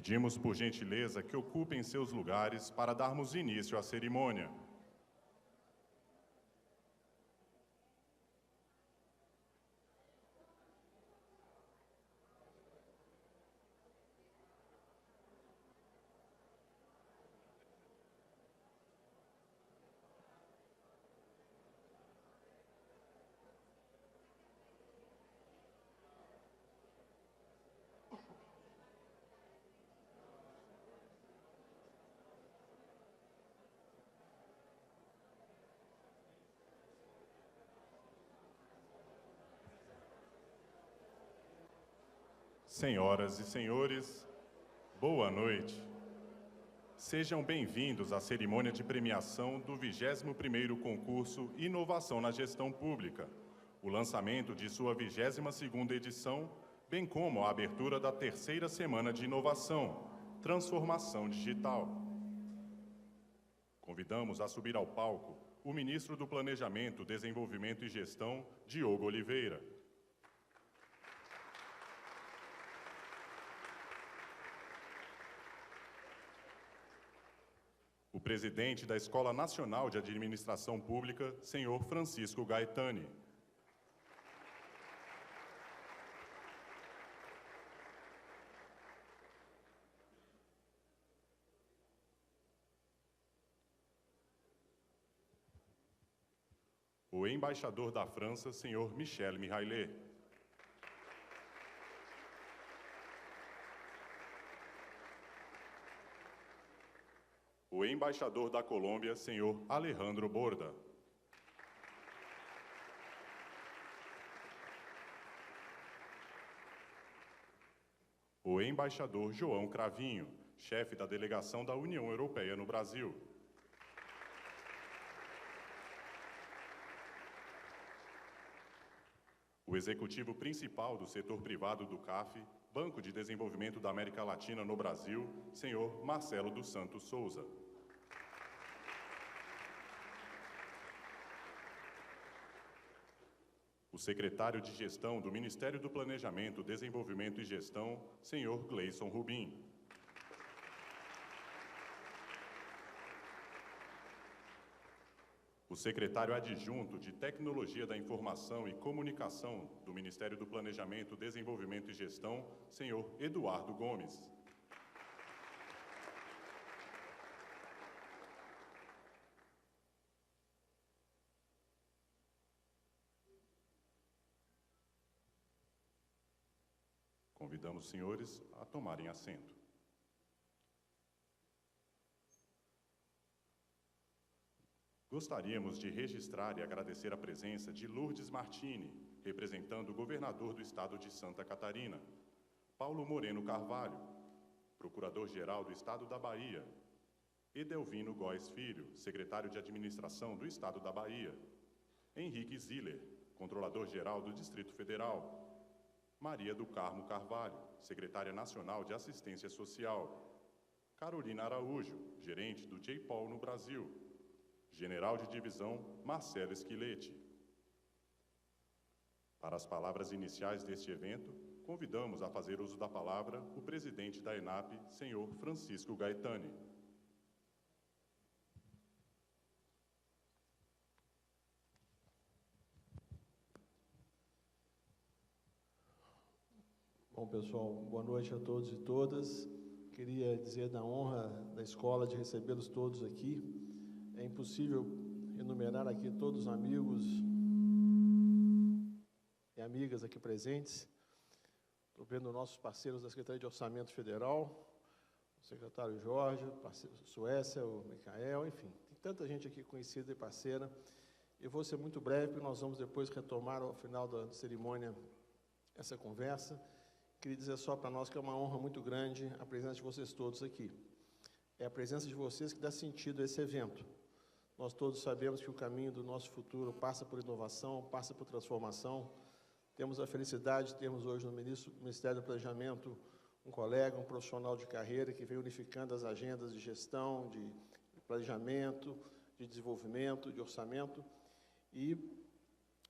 Pedimos, por gentileza, que ocupem seus lugares para darmos início à cerimônia. Senhoras e senhores, boa noite. Sejam bem-vindos à cerimônia de premiação do 21º concurso Inovação na Gestão Pública, o lançamento de sua 22ª edição, bem como a abertura da 3ª Semana de Inovação, Transformação Digital. Convidamos a subir ao palco o ministro do Planejamento, Desenvolvimento e Gestão, Diogo Oliveira. O presidente da Escola Nacional de Administração Pública, senhor Francisco Gaetani. O embaixador da França, senhor Michel Mihailet. O embaixador da Colômbia, senhor Alejandro Borda. O embaixador João Cravinho, chefe da delegação da União Europeia no Brasil. O executivo principal do setor privado do CAF, Banco de Desenvolvimento da América Latina no Brasil, senhor Marcelo dos Santos Souza. O secretário de Gestão do Ministério do Planejamento, Desenvolvimento e Gestão, senhor Gleison Rubim. O secretário adjunto de Tecnologia da Informação e Comunicação do Ministério do Planejamento, Desenvolvimento e Gestão, senhor Eduardo Gomes. Convidamos os senhores a tomarem assento. Gostaríamos de registrar e agradecer a presença de Lourdes Martini, representando o governador do estado de Santa Catarina, Paulo Moreno Carvalho, procurador-geral do estado da Bahia, Edelvino Góes Filho, secretário de administração do estado da Bahia, Henrique Ziller, controlador-geral do Distrito Federal, Maria do Carmo Carvalho, secretária nacional de assistência social, Carolina Araújo, gerente do J-POL no Brasil, general de divisão Marcelo Esquilete. Para as palavras iniciais deste evento, convidamos a fazer uso da palavra o presidente da ENAP, senhor Francisco Gaetani. Bom, pessoal, boa noite a todos e todas. Queria dizer da honra da escola de recebê-los todos aqui. É impossível enumerar aqui todos os amigos e amigas aqui presentes. Estou vendo nossos parceiros da Secretaria de Orçamento Federal, o secretário Jorge, o parceiro Suécia, o Micael, enfim, tem tanta gente aqui conhecida e parceira. Eu vou ser muito breve, porque nós vamos depois retomar ao final da cerimônia essa conversa. Queria dizer só para nós que é uma honra muito grande a presença de vocês todos aqui. É a presença de vocês que dá sentido a esse evento. Nós todos sabemos que o caminho do nosso futuro passa por inovação, passa por transformação. Temos a felicidade de termos hoje no Ministério do Planejamento um colega, um profissional de carreira que vem unificando as agendas de gestão, de planejamento, de desenvolvimento, de orçamento. E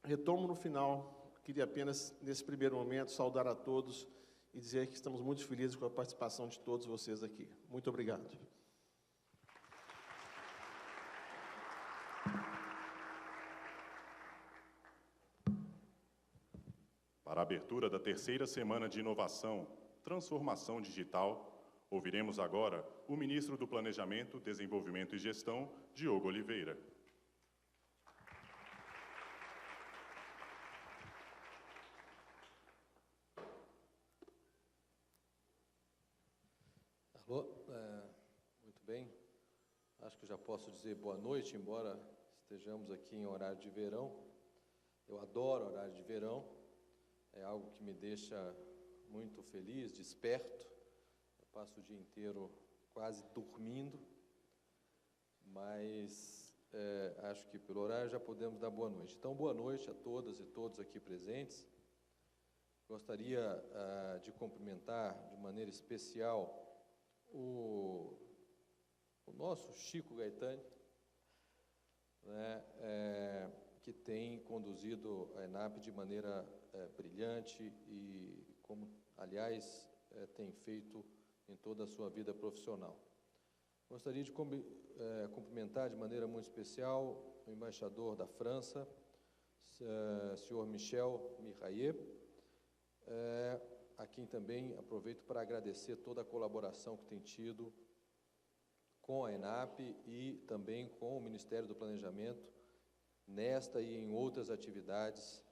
retomo no final, queria apenas, nesse primeiro momento, saudar a todos e dizer que estamos muito felizes com a participação de todos vocês aqui. Muito obrigado. Para a abertura da terceira semana de Inovação, Transformação Digital, ouviremos agora o ministro do Planejamento, Desenvolvimento e Gestão, Diogo Oliveira. Alô, muito bem. Acho que já posso dizer boa noite, embora estejamos aqui em horário de verão. Eu adoro horário de verão, é algo que me deixa muito feliz, desperto. Eu passo o dia inteiro quase dormindo, mas acho que pelo horário já podemos dar boa noite. Então, boa noite a todas e todos aqui presentes. Gostaria de cumprimentar de maneira especial o nosso Chico Gaetani, né, que tem conduzido a ENAP de maneira brilhante e, como, aliás, tem feito em toda a sua vida profissional. Gostaria de cumprimentar de maneira muito especial o embaixador da França, senhor Michel Miraillet, a quem também aproveito para agradecer toda a colaboração que tem tido com a ENAP e também com o Ministério do Planejamento, nesta e em outras atividades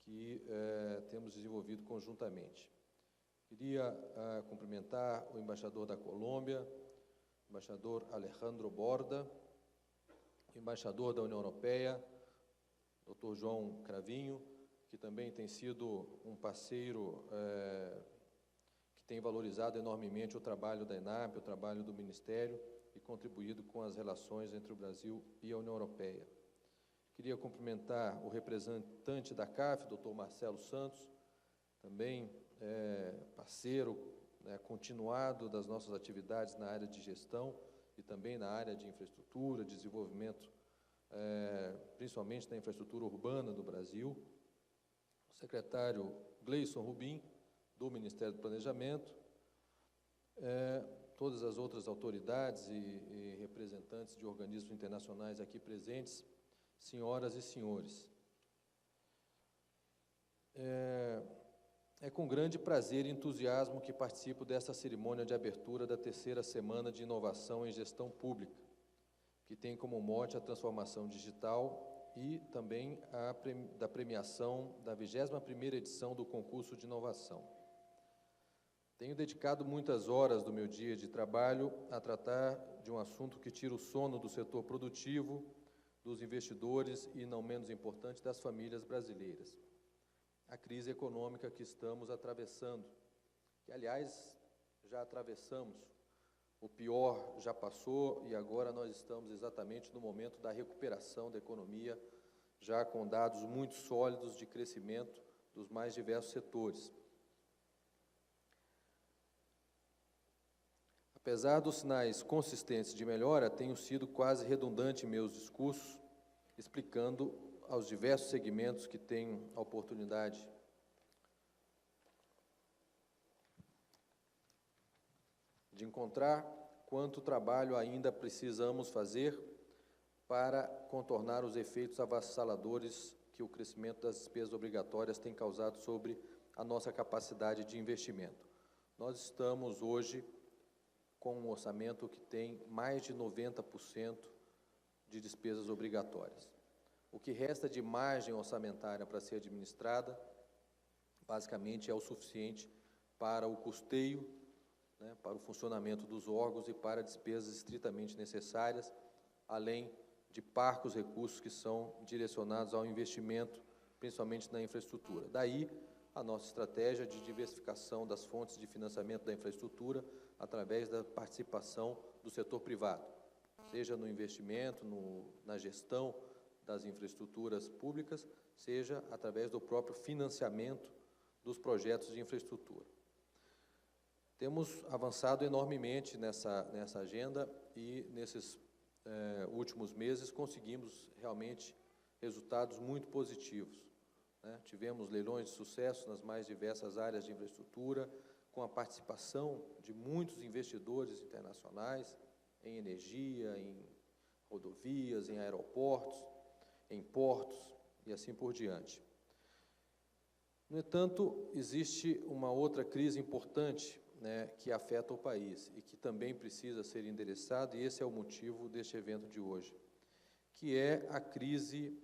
que temos desenvolvido conjuntamente. Queria cumprimentar o embaixador da Colômbia, o embaixador Alejandro Borda, o embaixador da União Europeia, Dr. João Cravinho, que também tem sido um parceiro que tem valorizado enormemente o trabalho da ENAP, o trabalho do Ministério e contribuído com as relações entre o Brasil e a União Europeia. Queria cumprimentar o representante da CAF, Dr. Marcelo Santos, também parceiro continuado das nossas atividades na área de gestão e também na área de infraestrutura, desenvolvimento, principalmente da infraestrutura urbana do Brasil. O secretário Gleison Rubim, do Ministério do Planejamento, todas as outras autoridades e representantes de organismos internacionais aqui presentes, senhoras e senhores. É com grande prazer e entusiasmo que participo desta cerimônia de abertura da terceira semana de Inovação em Gestão Pública, que tem como mote a transformação digital e também da premiação da 21ª edição do concurso de inovação. Tenho dedicado muitas horas do meu dia de trabalho a tratar de um assunto que tira o sono do setor produtivo, dos investidores e, não menos importante, das famílias brasileiras. A crise econômica que estamos atravessando, que, aliás, já atravessamos. O pior já passou e agora nós estamos exatamente no momento da recuperação da economia, já com dados muito sólidos de crescimento dos mais diversos setores. Apesar dos sinais consistentes de melhora, tenho sido quase redundante em meus discursos, explicando aos diversos segmentos que tenho a oportunidade de encontrar quanto trabalho ainda precisamos fazer para contornar os efeitos avassaladores que o crescimento das despesas obrigatórias tem causado sobre a nossa capacidade de investimento. Nós estamos hoje com um orçamento que tem mais de 90% de despesas obrigatórias. O que resta de margem orçamentária para ser administrada, basicamente, é o suficiente para o custeio, para o funcionamento dos órgãos e para despesas estritamente necessárias, além de parcos recursos que são direcionados ao investimento, principalmente na infraestrutura. Daí, a nossa estratégia de diversificação das fontes de financiamento da infraestrutura através da participação do setor privado, seja no investimento, na gestão das infraestruturas públicas, seja através do próprio financiamento dos projetos de infraestrutura. Temos avançado enormemente nessa agenda e, nesses últimos meses, conseguimos realmente resultados muito positivos. Tivemos leilões de sucesso nas mais diversas áreas de infraestrutura, com a participação de muitos investidores internacionais em energia, em rodovias, em aeroportos, em portos e assim por diante. No entanto, existe uma outra crise importante, né, que afeta o país e que também precisa ser endereçado, e esse é o motivo deste evento de hoje, que é a crise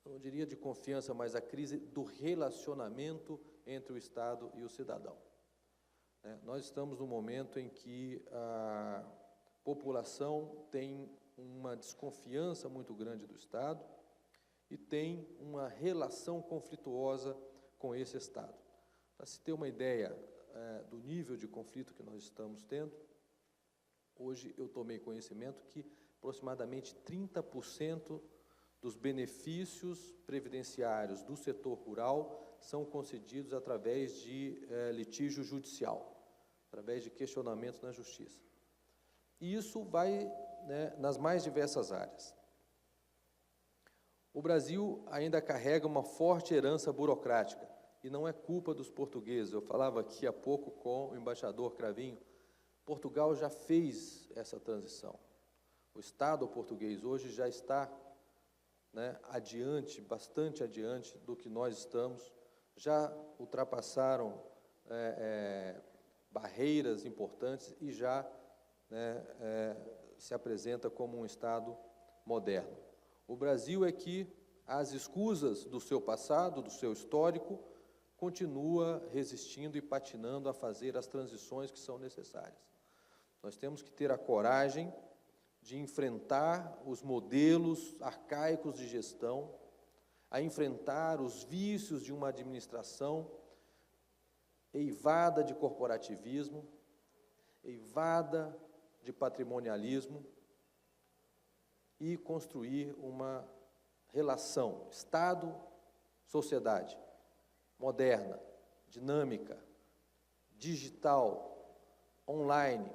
eu não diria de confiança, mas a crise do relacionamento entre o Estado e o cidadão. Nós estamos num momento em que a população tem uma desconfiança muito grande do Estado e tem uma relação conflituosa com esse Estado. Para se ter uma ideia do nível de conflito que nós estamos tendo, hoje eu tomei conhecimento que aproximadamente 30% dos benefícios previdenciários do setor rural são concedidos através de litígio judicial, através de questionamentos na justiça. E isso vai, né, nas mais diversas áreas. O Brasil ainda carrega uma forte herança burocrática, e não é culpa dos portugueses. Eu falava aqui há pouco com o embaixador Cravinho, Portugal já fez essa transição. O Estado português hoje já está, né, adiante, bastante adiante do que nós estamos, já ultrapassaram barreiras importantes e já, né, se apresenta como um Estado moderno. O Brasil é que, às escusas do seu passado, do seu histórico, continua resistindo e patinando a fazer as transições que são necessárias. Nós temos que ter a coragem de enfrentar os modelos arcaicos de gestão, a enfrentar os vícios de uma administração eivada de corporativismo, eivada de patrimonialismo, e construir uma relação Estado-sociedade moderna, dinâmica, digital, online,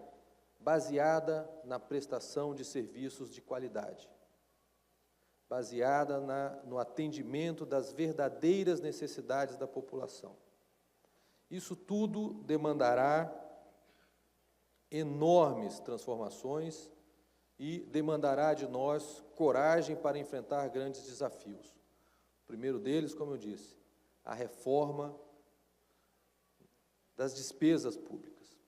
baseada na prestação de serviços de qualidade, baseada no atendimento das verdadeiras necessidades da população. Isso tudo demandará enormes transformações e demandará de nós coragem para enfrentar grandes desafios. O primeiro deles, como eu disse, a reforma das despesas públicas.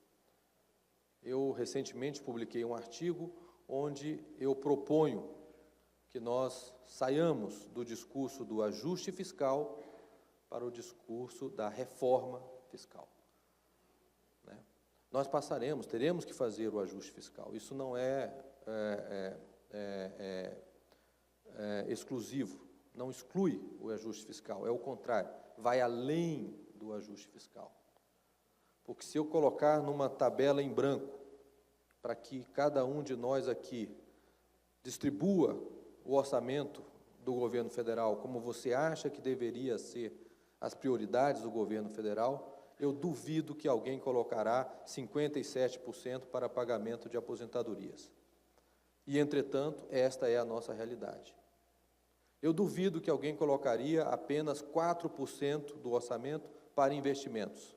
Eu recentemente publiquei um artigo onde eu proponho que nós saiamos do discurso do ajuste fiscal para o discurso da reforma fiscal. Nós teremos que fazer o ajuste fiscal. Isso não é exclusivo, não exclui o ajuste fiscal, é o contrário, vai além do ajuste fiscal. Porque se eu colocar numa tabela em branco, para que cada um de nós aqui distribua o orçamento do governo federal como você acha que deveria ser as prioridades do governo federal, eu duvido que alguém colocará 57% para pagamento de aposentadorias. E, entretanto, esta é a nossa realidade. Eu duvido que alguém colocaria apenas 4% do orçamento para investimentos.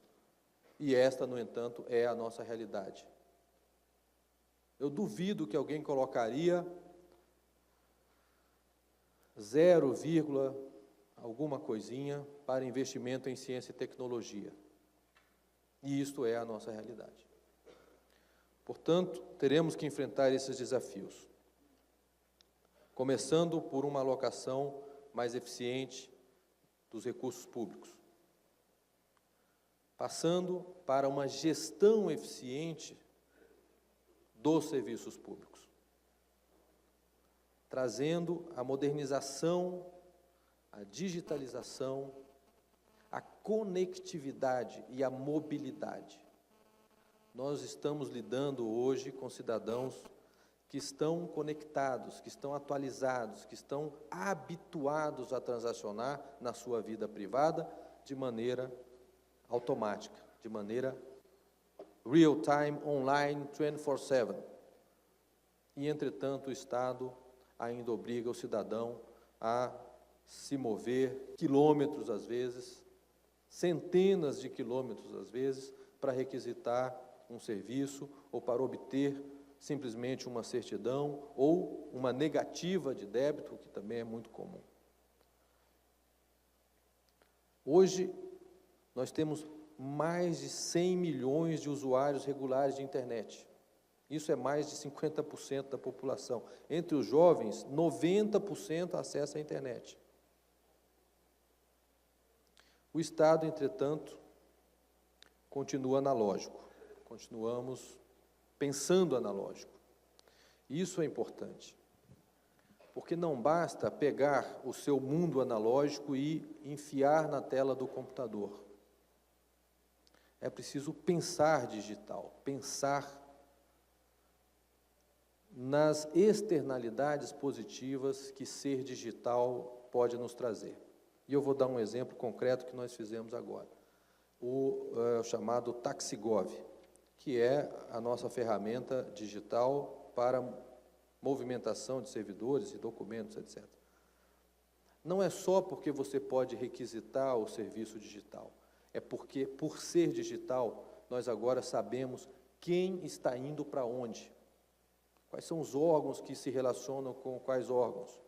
E esta, no entanto, é a nossa realidade. Eu duvido que alguém colocaria 0, alguma coisinha para investimento em ciência e tecnologia. E isto é a nossa realidade. Portanto, teremos que enfrentar esses desafios, começando por uma alocação mais eficiente dos recursos públicos, passando para uma gestão eficiente dos serviços públicos, trazendo a modernização, a digitalização, a conectividade e a mobilidade. Nós estamos lidando hoje com cidadãos que estão conectados, que estão atualizados, que estão habituados a transacionar na sua vida privada de maneira automática, de maneira real-time, online, 24/7. E, entretanto, o Estado ainda obriga o cidadão a se mover quilômetros, às vezes, centenas de quilômetros, às vezes, para requisitar um serviço ou para obter simplesmente uma certidão ou uma negativa de débito, que também é muito comum. Hoje, nós temos mais de 100 milhões de usuários regulares de internet. Isso é mais de 50% da população. Entre os jovens, 90% acessa a internet. O Estado, entretanto, continua analógico. Continuamos pensando analógico. Isso é importante, porque não basta pegar o seu mundo analógico e enfiar na tela do computador. É preciso pensar digital, pensar nas externalidades positivas que ser digital pode nos trazer. E eu vou dar um exemplo concreto que nós fizemos agora. O chamado Taxigov, que é a nossa ferramenta digital para movimentação de servidores e documentos, etc. Não é só porque você pode requisitar o serviço digital, é porque, por ser digital, nós agora sabemos quem está indo para onde, quais são os órgãos que se relacionam com quais órgãos.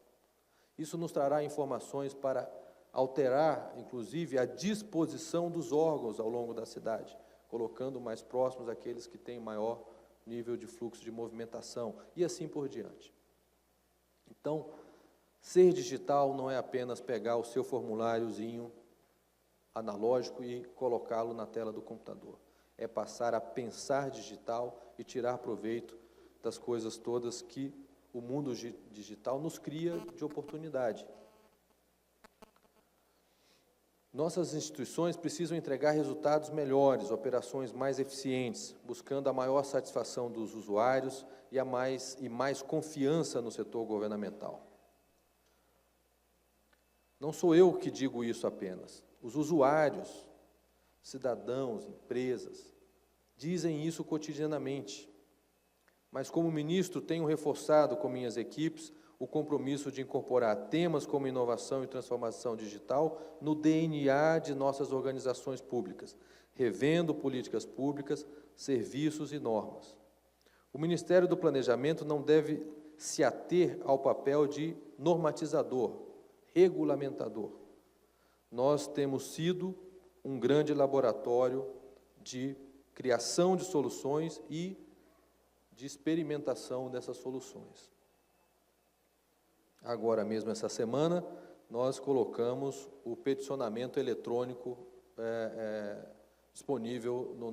Isso nos trará informações para alterar, inclusive, a disposição dos órgãos ao longo da cidade, colocando mais próximos aqueles que têm maior nível de fluxo de movimentação, e assim por diante. Então, ser digital não é apenas pegar o seu formuláriozinho analógico e colocá-lo na tela do computador. É passar a pensar digital e tirar proveito das coisas todas que o mundo digital nos cria de oportunidade. Nossas instituições precisam entregar resultados melhores, operações mais eficientes, buscando a maior satisfação dos usuários e mais confiança no setor governamental. Não sou eu que digo isso apenas. Os usuários, cidadãos, empresas, dizem isso cotidianamente. Mas, como ministro, tenho reforçado com minhas equipes o compromisso de incorporar temas como inovação e transformação digital no DNA de nossas organizações públicas, revendo políticas públicas, serviços e normas. O Ministério do Planejamento não deve se ater ao papel de normatizador, regulamentador. Nós temos sido um grande laboratório de criação de soluções e de experimentação dessas soluções. Agora mesmo, essa semana, nós colocamos o peticionamento eletrônico disponível no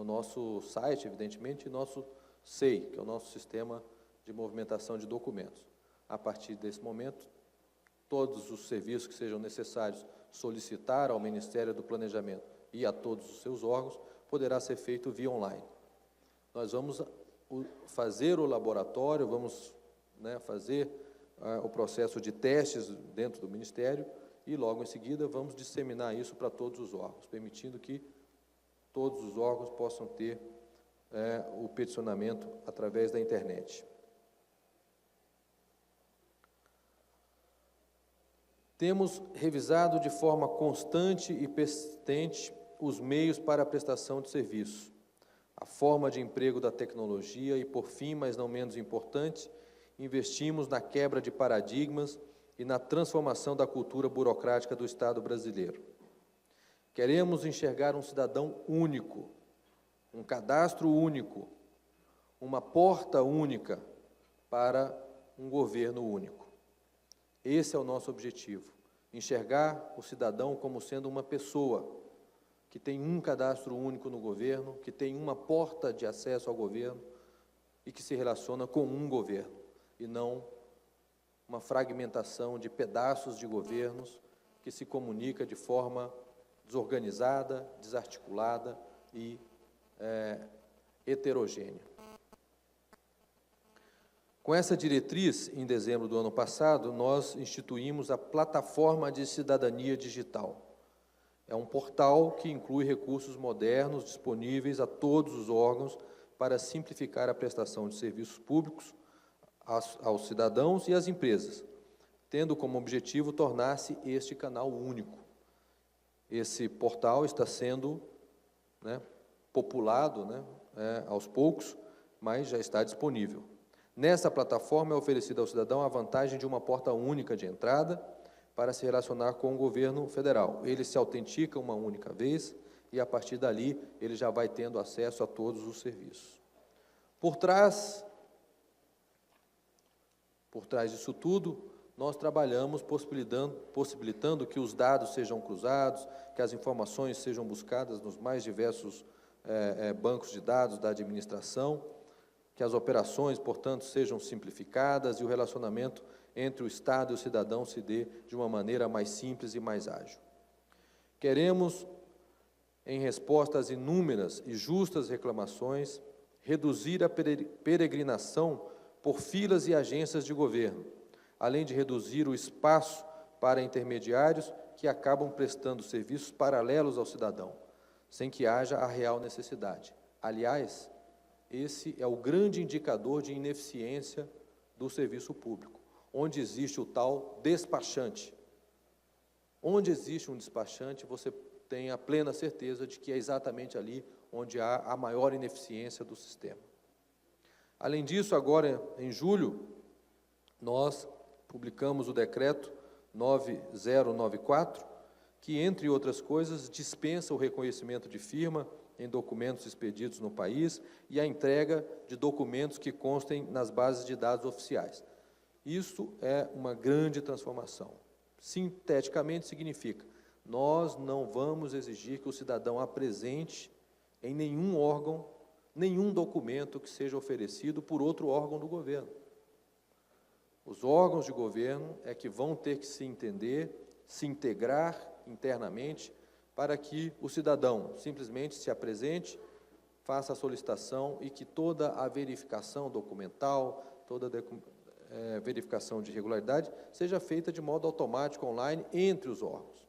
nosso site, evidentemente, e nosso SEI, que é o nosso Sistema de Movimentação de Documentos. A partir desse momento, todos os serviços que sejam necessários solicitar ao Ministério do Planejamento e a todos os seus órgãos, poderá ser feito via online. Nós vamos fazer o laboratório, vamos fazer o processo de testes dentro do Ministério e, logo em seguida, vamos disseminar isso para todos os órgãos, permitindo que todos os órgãos possam ter o peticionamento através da internet. Temos revisado de forma constante e persistente os meios para a prestação de serviço, a forma de emprego da tecnologia e, por fim, mas não menos importante, investimos na quebra de paradigmas e na transformação da cultura burocrática do Estado brasileiro. Queremos enxergar um cidadão único, um cadastro único, uma porta única para um governo único. Esse é o nosso objetivo, enxergar o cidadão como sendo uma pessoa que tem um cadastro único no governo, que tem uma porta de acesso ao governo e que se relaciona com um governo, e não uma fragmentação de pedaços de governos que se comunica de forma desorganizada, desarticulada e heterogênea. Com essa diretriz, em dezembro do ano passado, nós instituímos a Plataforma de Cidadania Digital. É um portal que inclui recursos modernos disponíveis a todos os órgãos para simplificar a prestação de serviços públicos aos cidadãos e às empresas, tendo como objetivo tornar-se este canal único. Esse portal está sendo, né, populado, né, aos poucos, mas já está disponível. Nessa plataforma é oferecida ao cidadão a vantagem de uma porta única de entrada para se relacionar com o governo federal. Ele se autentica uma única vez e, a partir dali, ele já vai tendo acesso a todos os serviços. Por trás disso tudo, nós trabalhamos possibilitando que os dados sejam cruzados, que as informações sejam buscadas nos mais diversos bancos de dados da administração, que as operações, portanto, sejam simplificadas e o relacionamento entre o Estado e o cidadão se dê de uma maneira mais simples e mais ágil. Queremos, em resposta às inúmeras e justas reclamações, reduzir a peregrinação por filas e agências de governo, além de reduzir o espaço para intermediários que acabam prestando serviços paralelos ao cidadão, sem que haja a real necessidade. Aliás, esse é o grande indicador de ineficiência do serviço público, onde existe o tal despachante. Onde existe um despachante, você tem a plena certeza de que é exatamente ali onde há a maior ineficiência do sistema. Além disso, agora, em julho, nós publicamos o decreto 9094, que, entre outras coisas, dispensa o reconhecimento de firma em documentos expedidos no país e a entrega de documentos que constem nas bases de dados oficiais. Isso é uma grande transformação. Sinteticamente, significa: nós não vamos exigir que o cidadão apresente em nenhum órgão, nenhum documento que seja oferecido por outro órgão do governo. Os órgãos de governo é que vão ter que se entender, se integrar internamente, para que o cidadão simplesmente se apresente, faça a solicitação e que toda a verificação documental, toda a verificação de regularidade, seja feita de modo automático, online, entre os órgãos.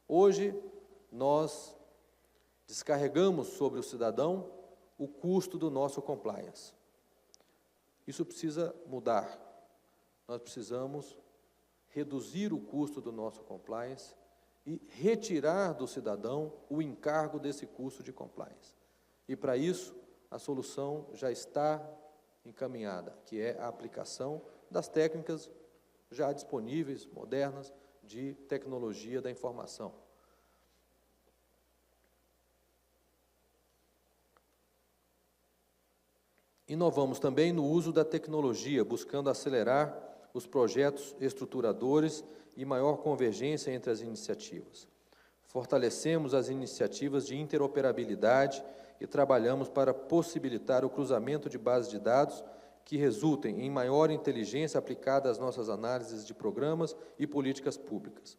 Hoje, nós descarregamos sobre o cidadão o custo do nosso compliance. Isso precisa mudar. Nós precisamos reduzir o custo do nosso compliance e retirar do cidadão o encargo desse custo de compliance. E, para isso, a solução já está encaminhada, que é a aplicação das técnicas já disponíveis, modernas, de tecnologia da informação. Inovamos também no uso da tecnologia, buscando acelerar os projetos estruturadores e maior convergência entre as iniciativas. Fortalecemos as iniciativas de interoperabilidade e trabalhamos para possibilitar o cruzamento de bases de dados que resultem em maior inteligência aplicada às nossas análises de programas e políticas públicas.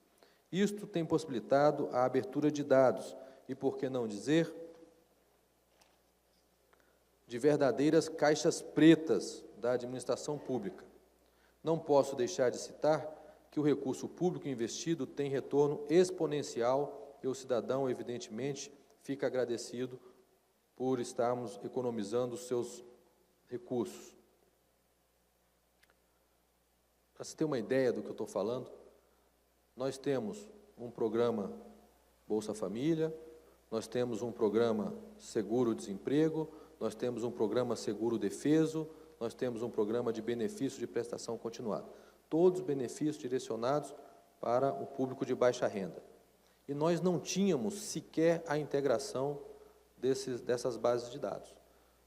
Isto tem possibilitado a abertura de dados e, por que não dizer, de verdadeiras caixas pretas da administração pública. Não posso deixar de citar que o recurso público investido tem retorno exponencial e o cidadão, evidentemente, fica agradecido por estarmos economizando os seus recursos. Para se ter uma ideia do que eu estou falando, nós temos um programa Bolsa Família, nós temos um programa Seguro-Desemprego, nós temos um programa Seguro-Defeso, nós temos um programa de benefício de prestação continuada. Todos benefícios direcionados para o público de baixa renda. E nós não tínhamos sequer a integração dessas bases de dados.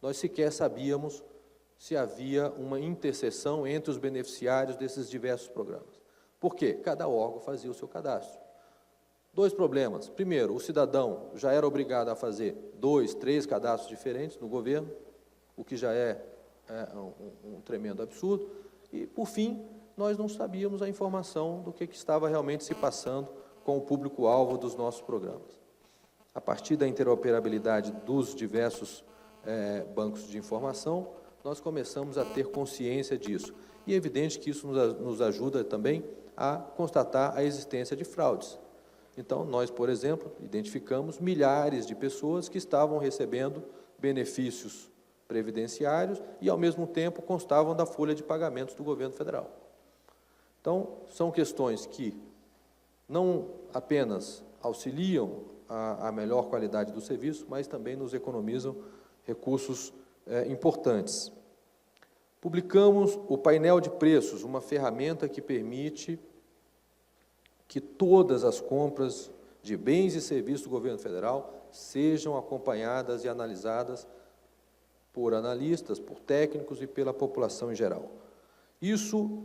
Nós sequer sabíamos se havia uma interseção entre os beneficiários desses diversos programas. Por quê? Cada órgão fazia o seu cadastro. Dois problemas. Primeiro, o cidadão já era obrigado a fazer 2, 3 cadastros diferentes no governo, o que já é um tremendo absurdo. E, por fim, nós não sabíamos a informação do que estava realmente se passando com o público-alvo dos nossos programas. A partir da interoperabilidade dos diversos bancos de informação, nós começamos a ter consciência disso. E é evidente que isso nos ajuda também a constatar a existência de fraudes. Então, nós, por exemplo, identificamos milhares de pessoas que estavam recebendo benefícios previdenciários e, ao mesmo tempo, constavam da folha de pagamentos do governo federal. Então, são questões que não apenas auxiliam a melhor qualidade do serviço, mas também nos economizam recursos importantes. Publicamos o painel de preços, uma ferramenta que permite que todas as compras de bens e serviços do governo federal sejam acompanhadas e analisadas por analistas, por técnicos e pela população em geral. Isso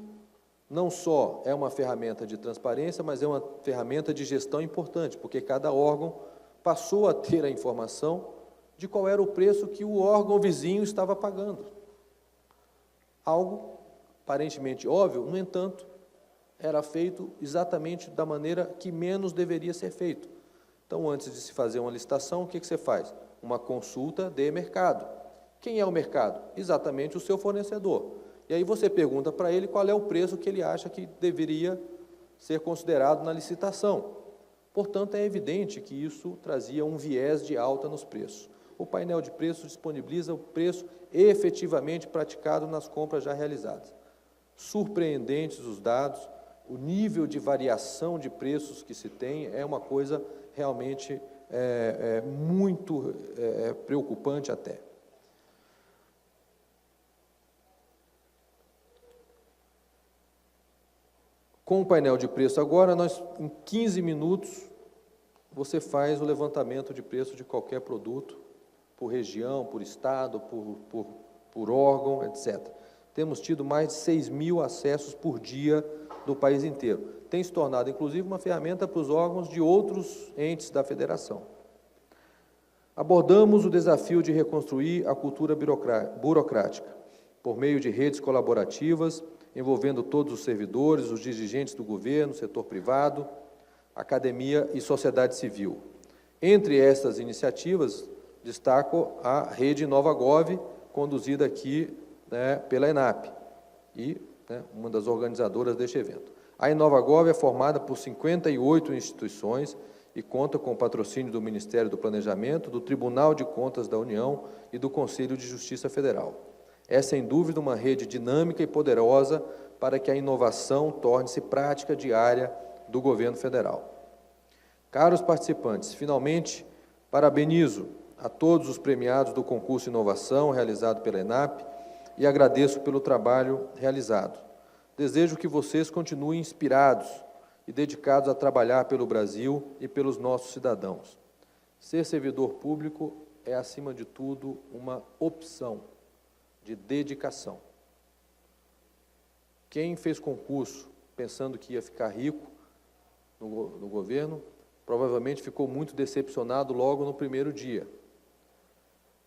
não só é uma ferramenta de transparência, mas é uma ferramenta de gestão importante, porque cada órgão passou a ter a informação de qual era o preço que o órgão vizinho estava pagando. Algo aparentemente óbvio, no entanto, era feito exatamente da maneira que menos deveria ser feito. Então, antes de se fazer uma licitação, o que você faz? Uma consulta de mercado. Quem é o mercado? Exatamente o seu fornecedor. E aí você pergunta para ele qual é o preço que ele acha que deveria ser considerado na licitação. Portanto, é evidente que isso trazia um viés de alta nos preços. O painel de preços disponibiliza o preço efetivamente praticado nas compras já realizadas. Surpreendentes os dados, o nível de variação de preços que se tem é uma coisa realmente muito preocupante até. Com o painel de preço agora, em 15 minutos, você faz o levantamento de preço de qualquer produto, por região, por estado, por órgão, etc. Temos tido mais de 6.000 acessos por dia do país inteiro. Tem se tornado, inclusive, uma ferramenta para os órgãos de outros entes da federação. Abordamos o desafio de reconstruir a cultura burocrática, por meio de redes colaborativas, envolvendo todos os servidores, os dirigentes do governo, setor privado, academia e sociedade civil. Entre estas iniciativas, destaco a rede InovaGov, conduzida aqui pela ENAP, e uma das organizadoras deste evento. A InovaGov é formada por 58 instituições e conta com o patrocínio do Ministério do Planejamento, do Tribunal de Contas da União e do Conselho de Justiça Federal. É, sem dúvida, uma rede dinâmica e poderosa para que a inovação torne-se prática diária do governo federal. Caros participantes, finalmente, parabenizo a todos os premiados do concurso Inovação realizado pela ENAP e agradeço pelo trabalho realizado. Desejo que vocês continuem inspirados e dedicados a trabalhar pelo Brasil e pelos nossos cidadãos. Ser servidor público é, acima de tudo, uma opção de dedicação. Quem fez concurso pensando que ia ficar rico no governo, provavelmente ficou muito decepcionado logo no primeiro dia.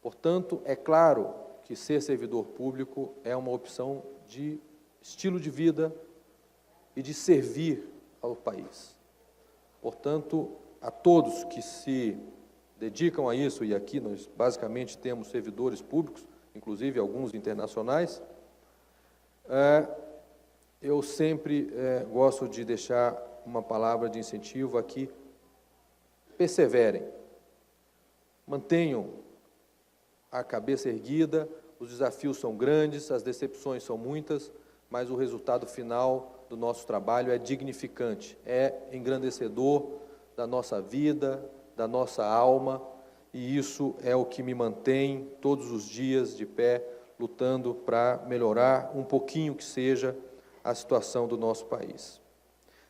Portanto, é claro que ser servidor público é uma opção de estilo de vida e de servir ao país. Portanto, a todos que se dedicam a isso, e aqui nós basicamente temos servidores públicos, inclusive alguns internacionais, eu sempre gosto de deixar uma palavra de incentivo aqui: perseverem, mantenham a cabeça erguida, os desafios são grandes, as decepções são muitas, mas o resultado final do nosso trabalho é dignificante, é engrandecedor da nossa vida, da nossa alma, e isso é o que me mantém todos os dias de pé, lutando para melhorar um pouquinho que seja a situação do nosso país.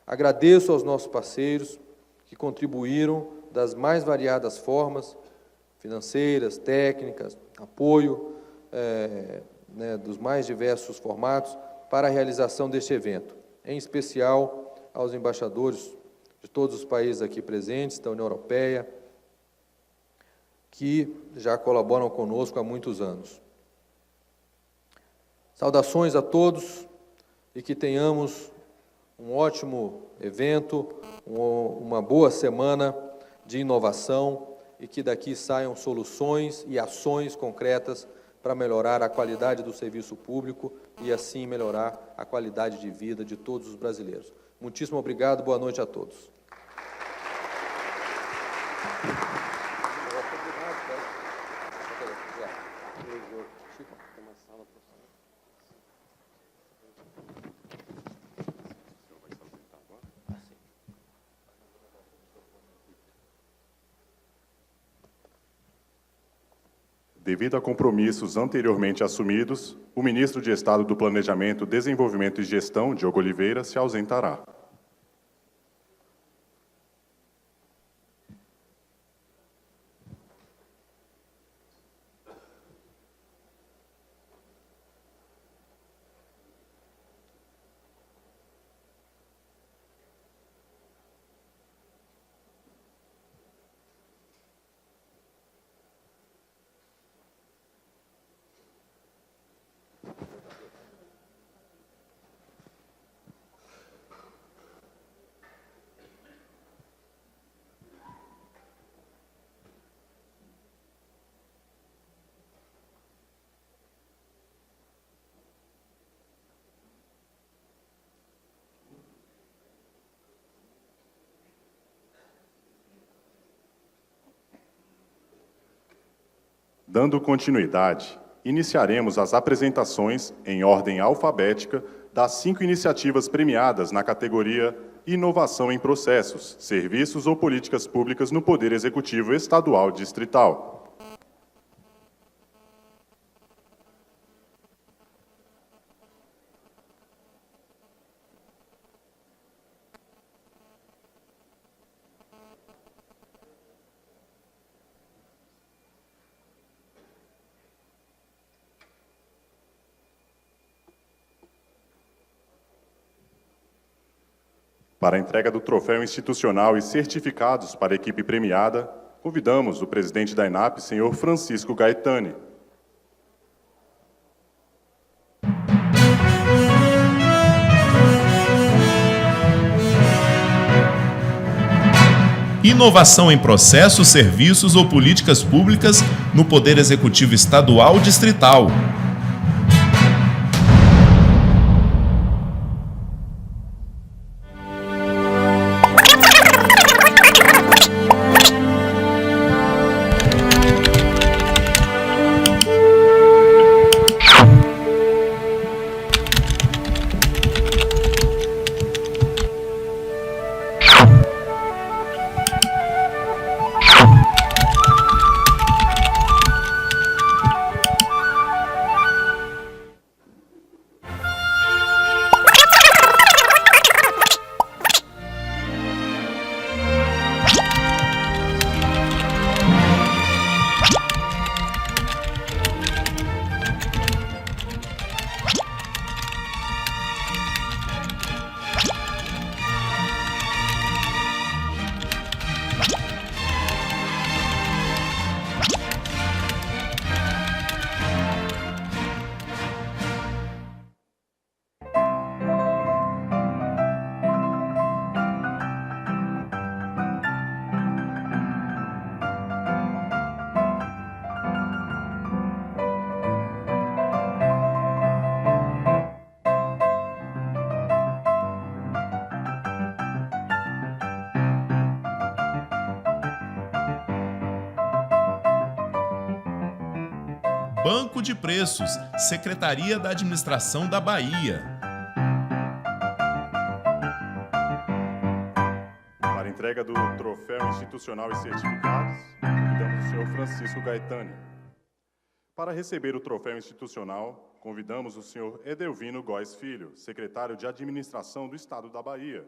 Agradeço aos nossos parceiros que contribuíram das mais variadas formas, financeiras, técnicas, apoio dos mais diversos formatos para a realização deste evento, em especial aos embaixadores de todos os países aqui presentes, da União Europeia, que já colaboram conosco há muitos anos. Saudações a todos e que tenhamos um ótimo evento, uma boa semana de inovação e que daqui saiam soluções e ações concretas para melhorar a qualidade do serviço público e assim melhorar a qualidade de vida de todos os brasileiros. Muitíssimo obrigado, boa noite a todos. Devido a compromissos anteriormente assumidos, o ministro de Estado do Planejamento, Desenvolvimento e Gestão, Diogo Oliveira, se ausentará. Dando continuidade, iniciaremos as apresentações em ordem alfabética das 5 iniciativas premiadas na categoria Inovação em Processos, Serviços ou Políticas Públicas no Poder Executivo Estadual Distrital. Para a entrega do troféu institucional e certificados para a equipe premiada, convidamos o presidente da ENAP, senhor Francisco Gaetani. Inovação em processos, serviços ou políticas públicas no Poder Executivo Estadual Distrital. Banco de Preços, Secretaria da Administração da Bahia. Para a entrega do troféu institucional e certificados, convidamos o senhor Francisco Gaetani. Para receber o troféu institucional, convidamos o senhor Edelvino Góes Filho, secretário de Administração do Estado da Bahia.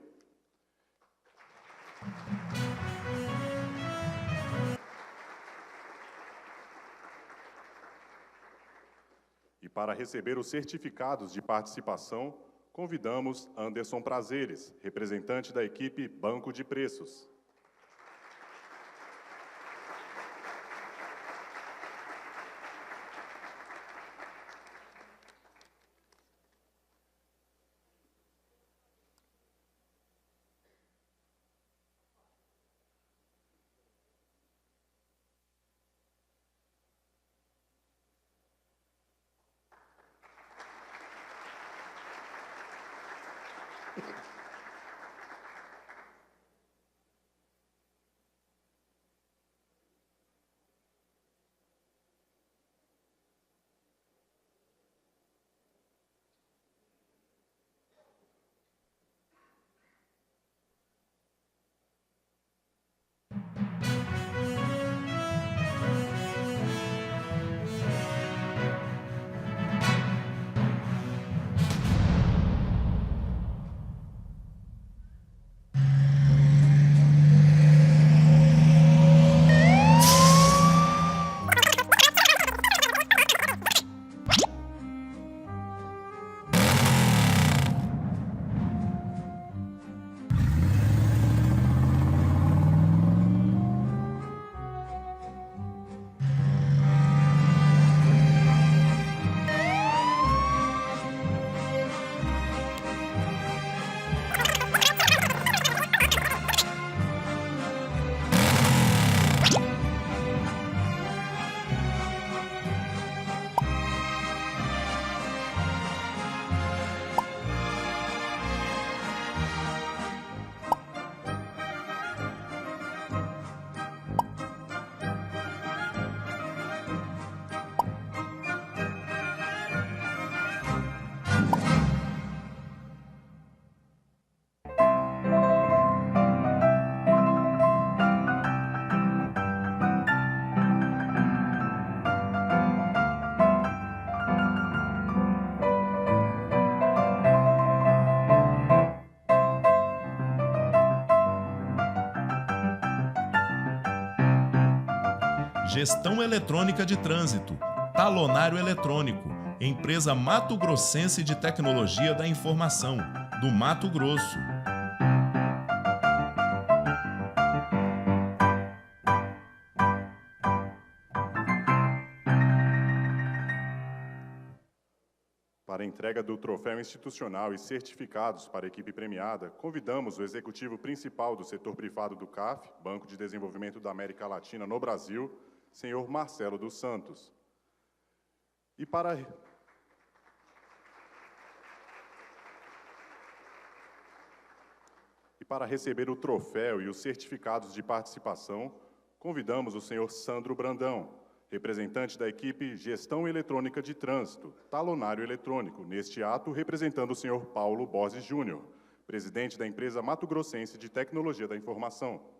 E para receber os certificados de participação, convidamos Anderson Prazeres, representante da equipe Banco de Preços. Gestão Eletrônica de Trânsito, Talonário Eletrônico, empresa mato-grossense de tecnologia da informação, do Mato Grosso. Para a entrega do troféu institucional e certificados para a equipe premiada, convidamos o executivo principal do setor privado do CAF, Banco de Desenvolvimento da América Latina no Brasil, senhor Marcelo dos Santos. E para receber o troféu e os certificados de participação, convidamos o senhor Sandro Brandão, representante da equipe Gestão Eletrônica de Trânsito, Talonário Eletrônico, neste ato representando o senhor Paulo Borges Júnior, presidente da empresa Mato Grossense de Tecnologia da Informação.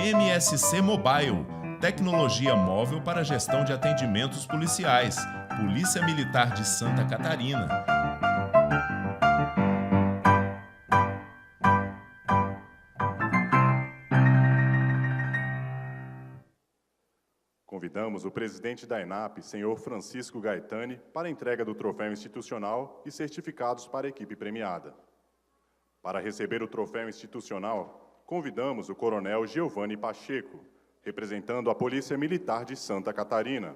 PMSC Mobile, tecnologia móvel para gestão de atendimentos policiais, Polícia Militar de Santa Catarina. Convidamos o presidente da ENAP, senhor Francisco Gaetani, para a entrega do troféu institucional e certificados para a equipe premiada. Para receber o troféu institucional, convidamos o coronel Giovanni Pacheco, representando a Polícia Militar de Santa Catarina.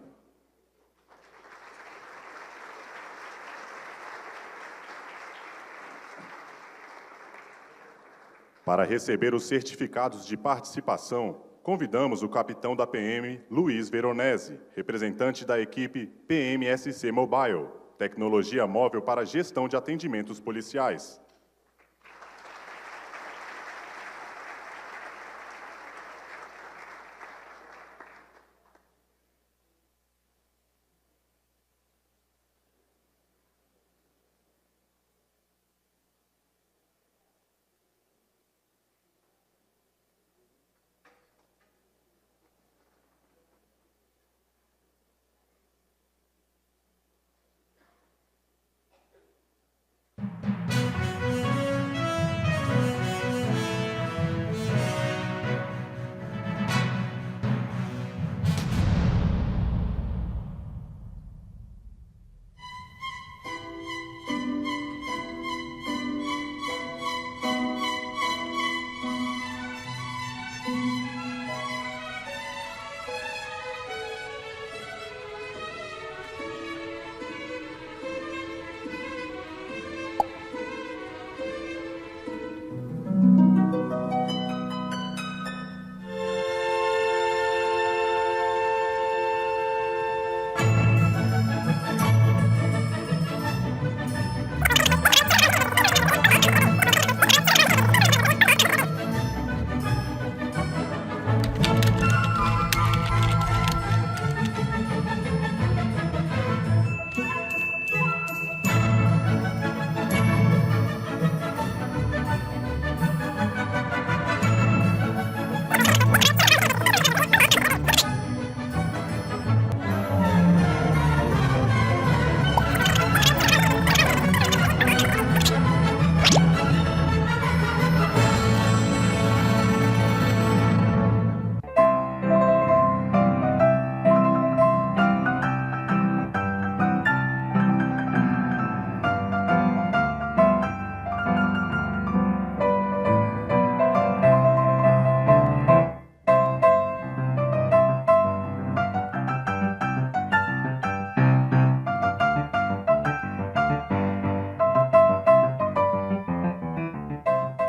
Para receber os certificados de participação, convidamos o capitão da PM, Luiz Veronese, representante da equipe PMSC Mobile, tecnologia móvel para gestão de atendimentos policiais.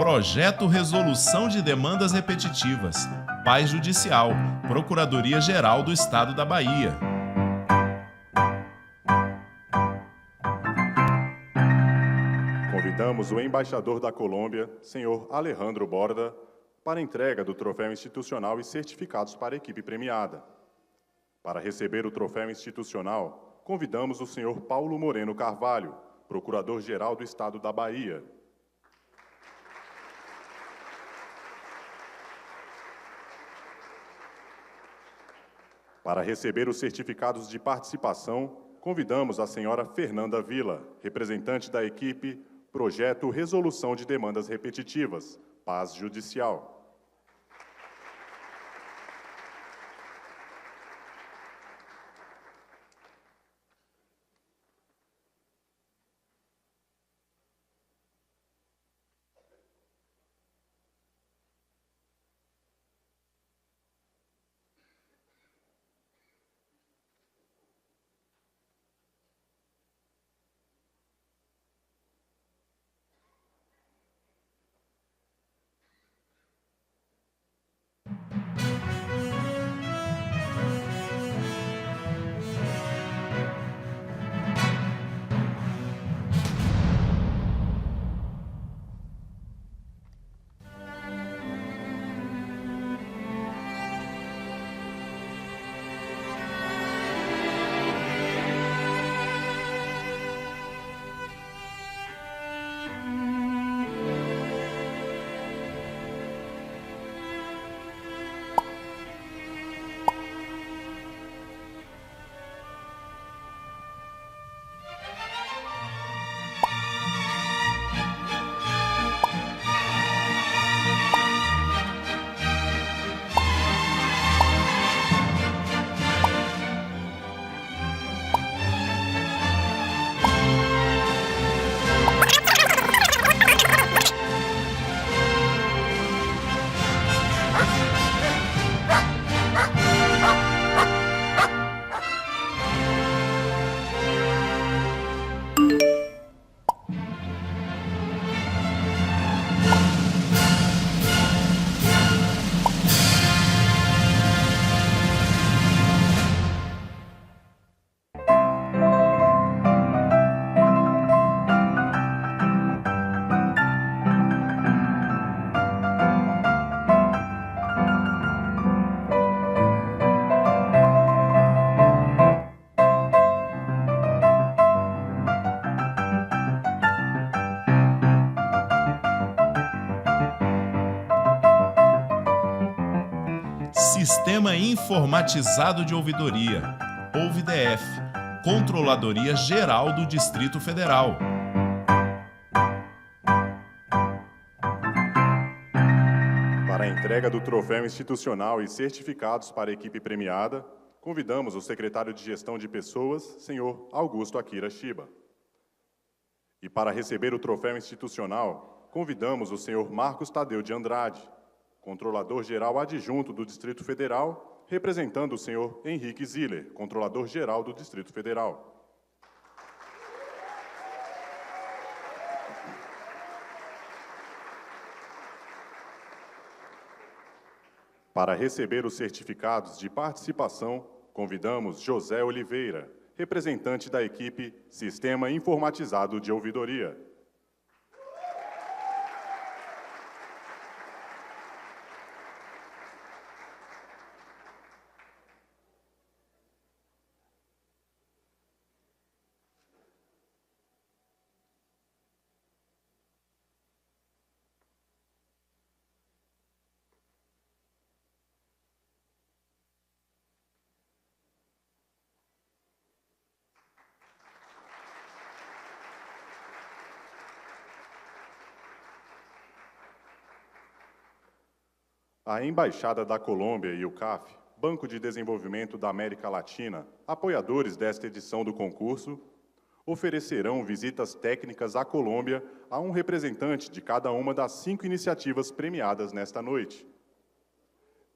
Projeto Resolução de Demandas Repetitivas, Paz Judicial, Procuradoria-Geral do Estado da Bahia. Convidamos o embaixador da Colômbia, senhor Alejandro Borda, para a entrega do troféu institucional e certificados para a equipe premiada. Para receber o troféu institucional, convidamos o senhor Paulo Moreno Carvalho, Procurador-Geral do Estado da Bahia. Para receber os certificados de participação, convidamos a senhora Fernanda Vila, representante da equipe Projeto Resolução de Demandas Repetitivas, Paz Judicial. Sistema Informatizado de Ouvidoria, OUVDF, Controladoria Geral do Distrito Federal. Para a entrega do troféu institucional e certificados para a equipe premiada, convidamos o secretário de Gestão de Pessoas, senhor Augusto Akira Shiba. E para receber o troféu institucional, convidamos o senhor Marcos Tadeu de Andrade, Controlador-Geral Adjunto do Distrito Federal, representando o senhor Henrique Ziller, Controlador-Geral do Distrito Federal. Para receber os certificados de participação, convidamos José Oliveira, representante da equipe Sistema Informatizado de Ouvidoria. A Embaixada da Colômbia e o CAF, Banco de Desenvolvimento da América Latina, apoiadores desta edição do concurso, oferecerão visitas técnicas à Colômbia a um representante de cada uma das 5 iniciativas premiadas nesta noite.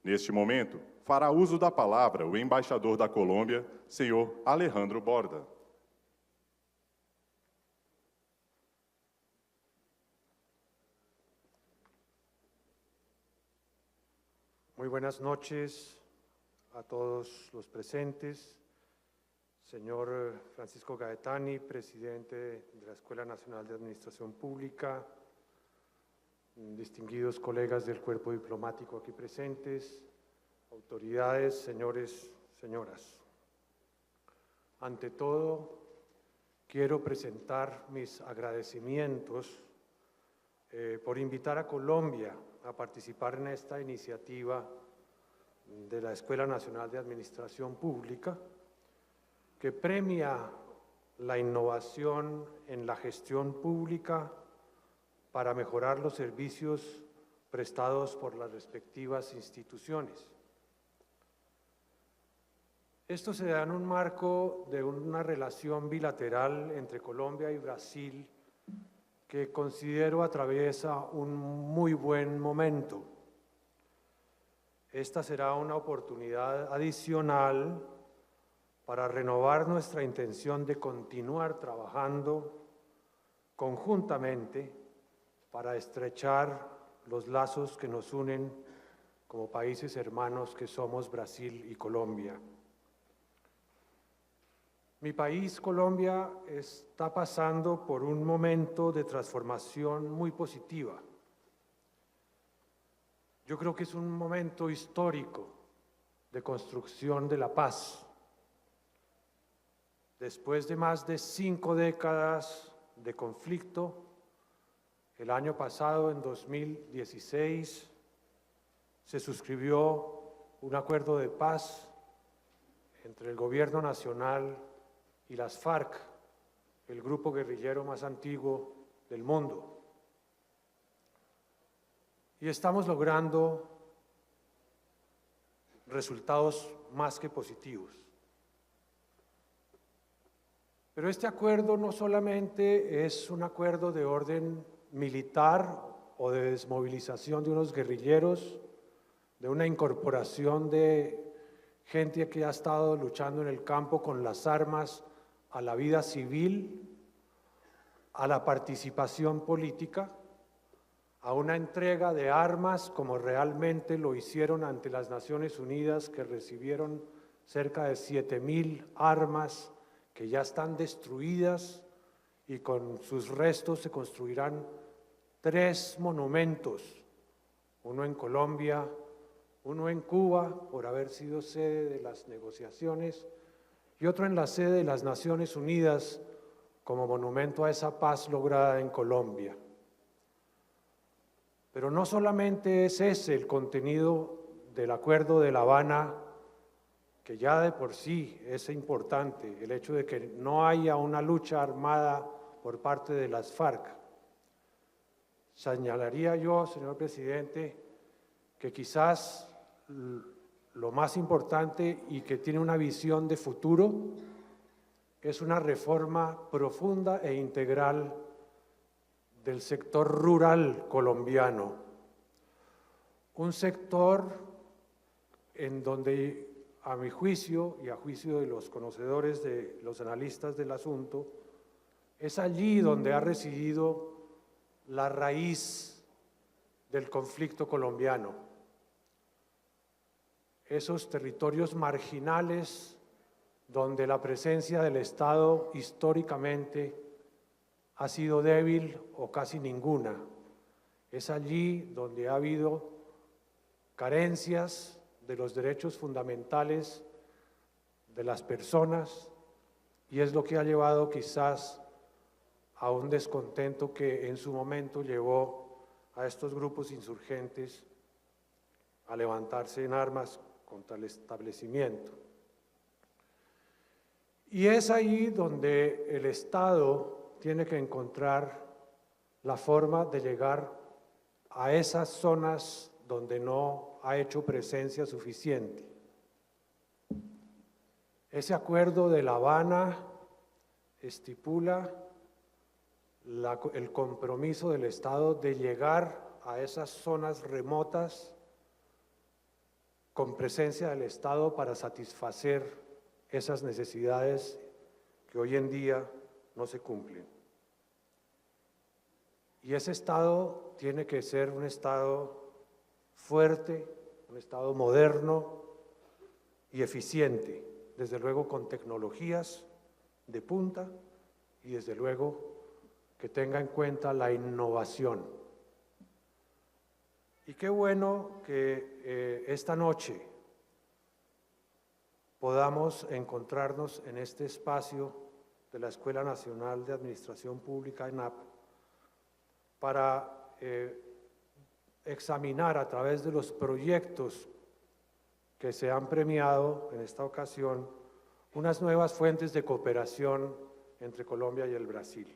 Neste momento, fará uso da palavra o embaixador da Colômbia, senhor Alejandro Borda. Muy buenas noches a todos los presentes. Señor Francisco Gaetani, presidente de la Escuela Nacional de Administración Pública, distinguidos colegas del cuerpo diplomático aquí presentes, autoridades, señores, señoras. Ante todo, quiero presentar mis agradecimientos por invitar a Colombia a participar en esta iniciativa de la Escuela Nacional de Administración Pública, que premia la innovación en la gestión pública para mejorar los servicios prestados por las respectivas instituciones. Esto se da en un marco de una relación bilateral entre Colombia y Brasil que considero atraviesa un muy buen momento. Esta será una oportunidad adicional para renovar nuestra intención de continuar trabajando conjuntamente para estrechar los lazos que nos unen como países hermanos que somos Brasil y Colombia. Mi país, Colombia, está pasando por un momento de transformación muy positiva. Yo creo que es un momento histórico de construcción de la paz. Después de más de 5 décadas de conflicto, el año pasado, en 2016, se suscribió un acuerdo de paz entre el Gobierno Nacional y las FARC, el grupo guerrillero más antiguo del mundo. Y estamos logrando resultados más que positivos. Pero este acuerdo no solamente es un acuerdo de orden militar o de desmovilización de unos guerrilleros, de una incorporación de gente que ha estado luchando en el campo con las armas a la vida civil, a la participación política, a una entrega de armas como realmente lo hicieron ante las Naciones Unidas, que recibieron cerca de 7.000 armas que ya están destruidas, y con sus restos se construirán 3 monumentos, uno en Colombia, uno en Cuba, por haber sido sede de las negociaciones, y otro en la sede de las Naciones Unidas, como monumento a esa paz lograda en Colombia. Pero no solamente es ese el contenido del Acuerdo de La Habana, que ya de por sí es importante, el hecho de que no haya una lucha armada por parte de las FARC. Señalaría yo, señor presidente, que quizás lo más importante y que tiene una visión de futuro es una reforma profunda e integral del sector rural colombiano, un sector en donde, a mi juicio y a juicio de los conocedores, de los analistas del asunto, es allí donde ha residido la raíz del conflicto colombiano. Esos territorios marginales donde la presencia del Estado históricamente ha sido débil o casi ninguna. Es allí donde ha habido carencias de los derechos fundamentales de las personas, y es lo que ha llevado quizás a un descontento que en su momento llevó a estos grupos insurgentes a levantarse en armas contra el establecimiento. Y es ahí donde el Estado tiene que encontrar la forma de llegar a esas zonas donde no ha hecho presencia suficiente. Ese acuerdo de La Habana estipula el compromiso del Estado de llegar a esas zonas remotas con presencia del Estado para satisfacer esas necesidades que hoy en día no se cumplen. Y ese Estado tiene que ser un Estado fuerte, un Estado moderno y eficiente, desde luego con tecnologías de punta y desde luego que tenga en cuenta la innovación. Y qué bueno que esta noche podamos encontrarnos en este espacio de la Escuela Nacional de Administración Pública, ENAP, para examinar a través de los proyectos que se han premiado en esta ocasión unas nuevas fuentes de cooperación entre Colombia y el Brasil.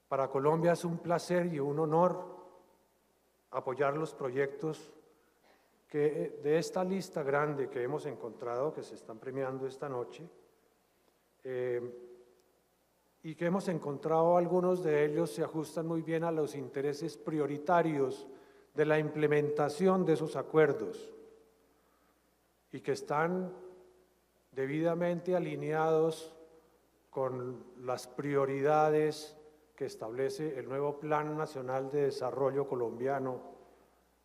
Para Colombia es un placer y un honor apoyar los proyectos que de esta lista grande que hemos encontrado, que se están premiando esta noche, y que hemos encontrado algunos de ellos se ajustan muy bien a los intereses prioritarios de la implementación de esos acuerdos y que están debidamente alineados con las prioridades que establece el nuevo Plan Nacional de Desarrollo colombiano,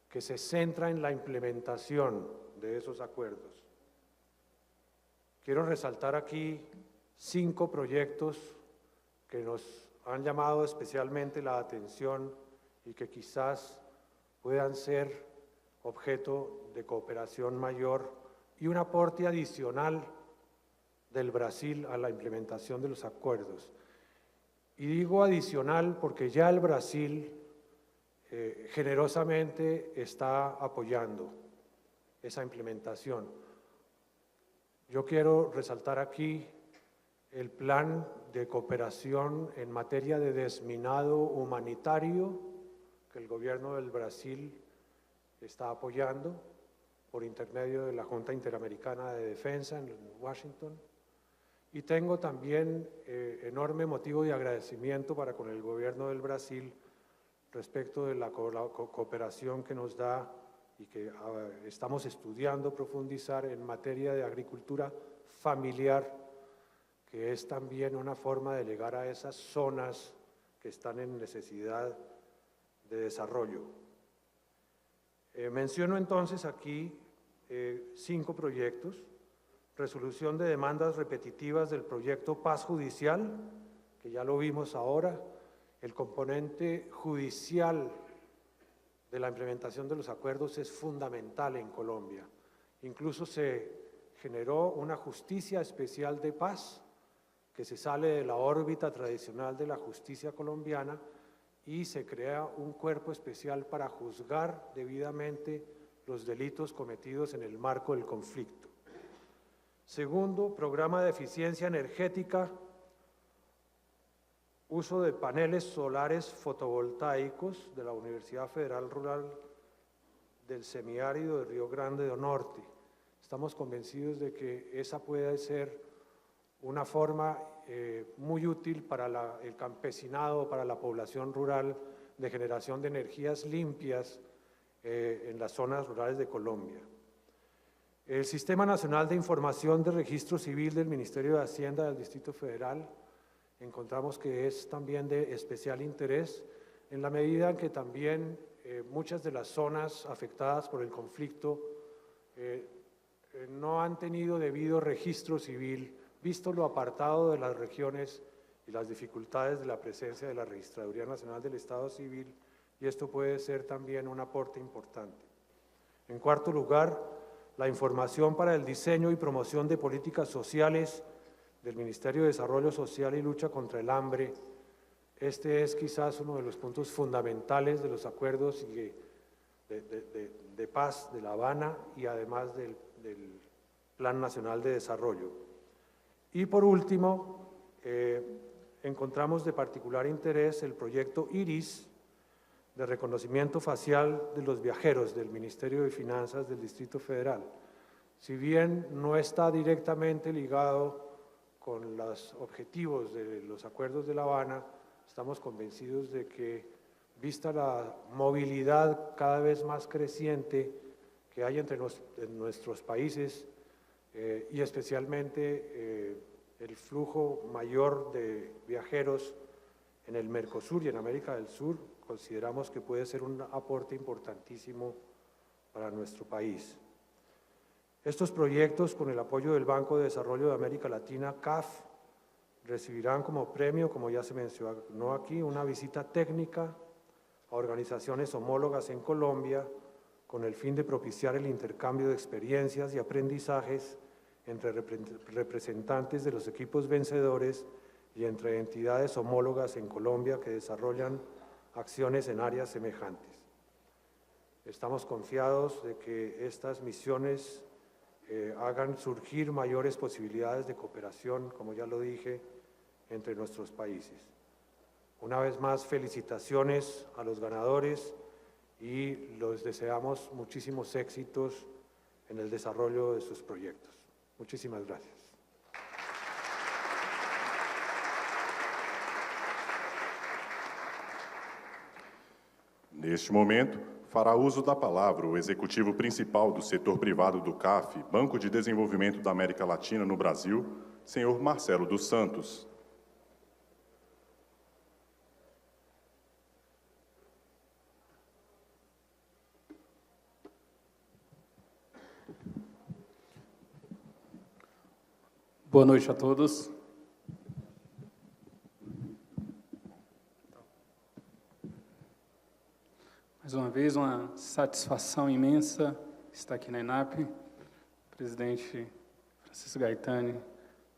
que se centra en la implementación de esos acuerdos. Quiero resaltar aquí 5 proyectos que nos han llamado especialmente la atención y que quizás puedan ser objeto de cooperación mayor y un aporte adicional del Brasil a la implementación de los acuerdos. Y digo adicional porque ya el Brasil generosamente está apoyando esa implementación. Yo quiero resaltar aquí el plan de cooperación en materia de desminado humanitario que el gobierno del Brasil está apoyando por intermedio de la Junta Interamericana de Defensa en Washington. Y tengo también enorme motivo de agradecimiento para con el gobierno del Brasil respecto de la cooperación que nos da y que estamos estudiando profundizar en materia de agricultura familiar, que es también una forma de llegar a esas zonas que están en necesidad de desarrollo. Menciono entonces aquí 5 proyectos: resolución de demandas repetitivas del proyecto Paz Judicial, que ya lo vimos ahora. El componente judicial de la implementación de los acuerdos es fundamental en Colombia. Incluso se generó una justicia especial de paz que se sale de la órbita tradicional de la justicia colombiana y se crea un cuerpo especial para juzgar debidamente los delitos cometidos en el marco del conflicto. Segundo, programa de eficiencia energética, uso de paneles solares fotovoltaicos de la Universidad Federal Rural del Semiárido de Río Grande do Norte. Estamos convencidos de que esa puede ser una forma muy útil para el campesinado, para la población rural, de generación de energías limpias en las zonas rurales de Colombia. El Sistema Nacional de Información de Registro Civil del Ministerio de Hacienda del Distrito Federal encontramos que es también de especial interés en la medida en que también muchas de las zonas afectadas por el conflicto no han tenido debido registro civil, visto lo apartado de las regiones y las dificultades de la presencia de la Registraduría Nacional del Estado Civil, y esto puede ser también un aporte importante. En cuarto lugar, la información para el diseño y promoción de políticas sociales del Ministerio de Desarrollo Social y Lucha contra el Hambre. Este es quizás uno de los puntos fundamentales de los acuerdos de paz de La Habana y además del Plan Nacional de Desarrollo. Y por último, encontramos de particular interés el proyecto IRIS de reconocimiento facial de los viajeros del Ministerio de Finanzas del Distrito Federal. Si bien no está directamente ligado con los objetivos de los acuerdos de La Habana, estamos convencidos de que, vista la movilidad cada vez más creciente que hay entre nuestros países y especialmente el flujo mayor de viajeros en el Mercosur y en América del Sur, consideramos que puede ser un aporte importantísimo para nuestro país. Estos proyectos, con el apoyo del Banco de Desarrollo de América Latina, CAF, recibirán como premio, como ya se mencionó aquí, una visita técnica a organizaciones homólogas en Colombia con el fin de propiciar el intercambio de experiencias y aprendizajes entre representantes de los equipos vencedores y entre entidades homólogas en Colombia que desarrollan acciones en áreas semejantes. Estamos confiados de que estas misiones hagan surgir mayores posibilidades de cooperación, como ya lo dije, entre nuestros países. Una vez más, felicitaciones a los ganadores y les deseamos muchísimos éxitos en el desarrollo de sus proyectos. Muchísimas gracias. Neste momento, fará uso da palavra o executivo principal do setor privado do CAF, Banco de Desenvolvimento da América Latina no Brasil, senhor Marcelo dos Santos. Boa noite a todos. Mais uma vez, uma satisfação imensa estar aqui na ENAP. Presidente Francisco Gaitani,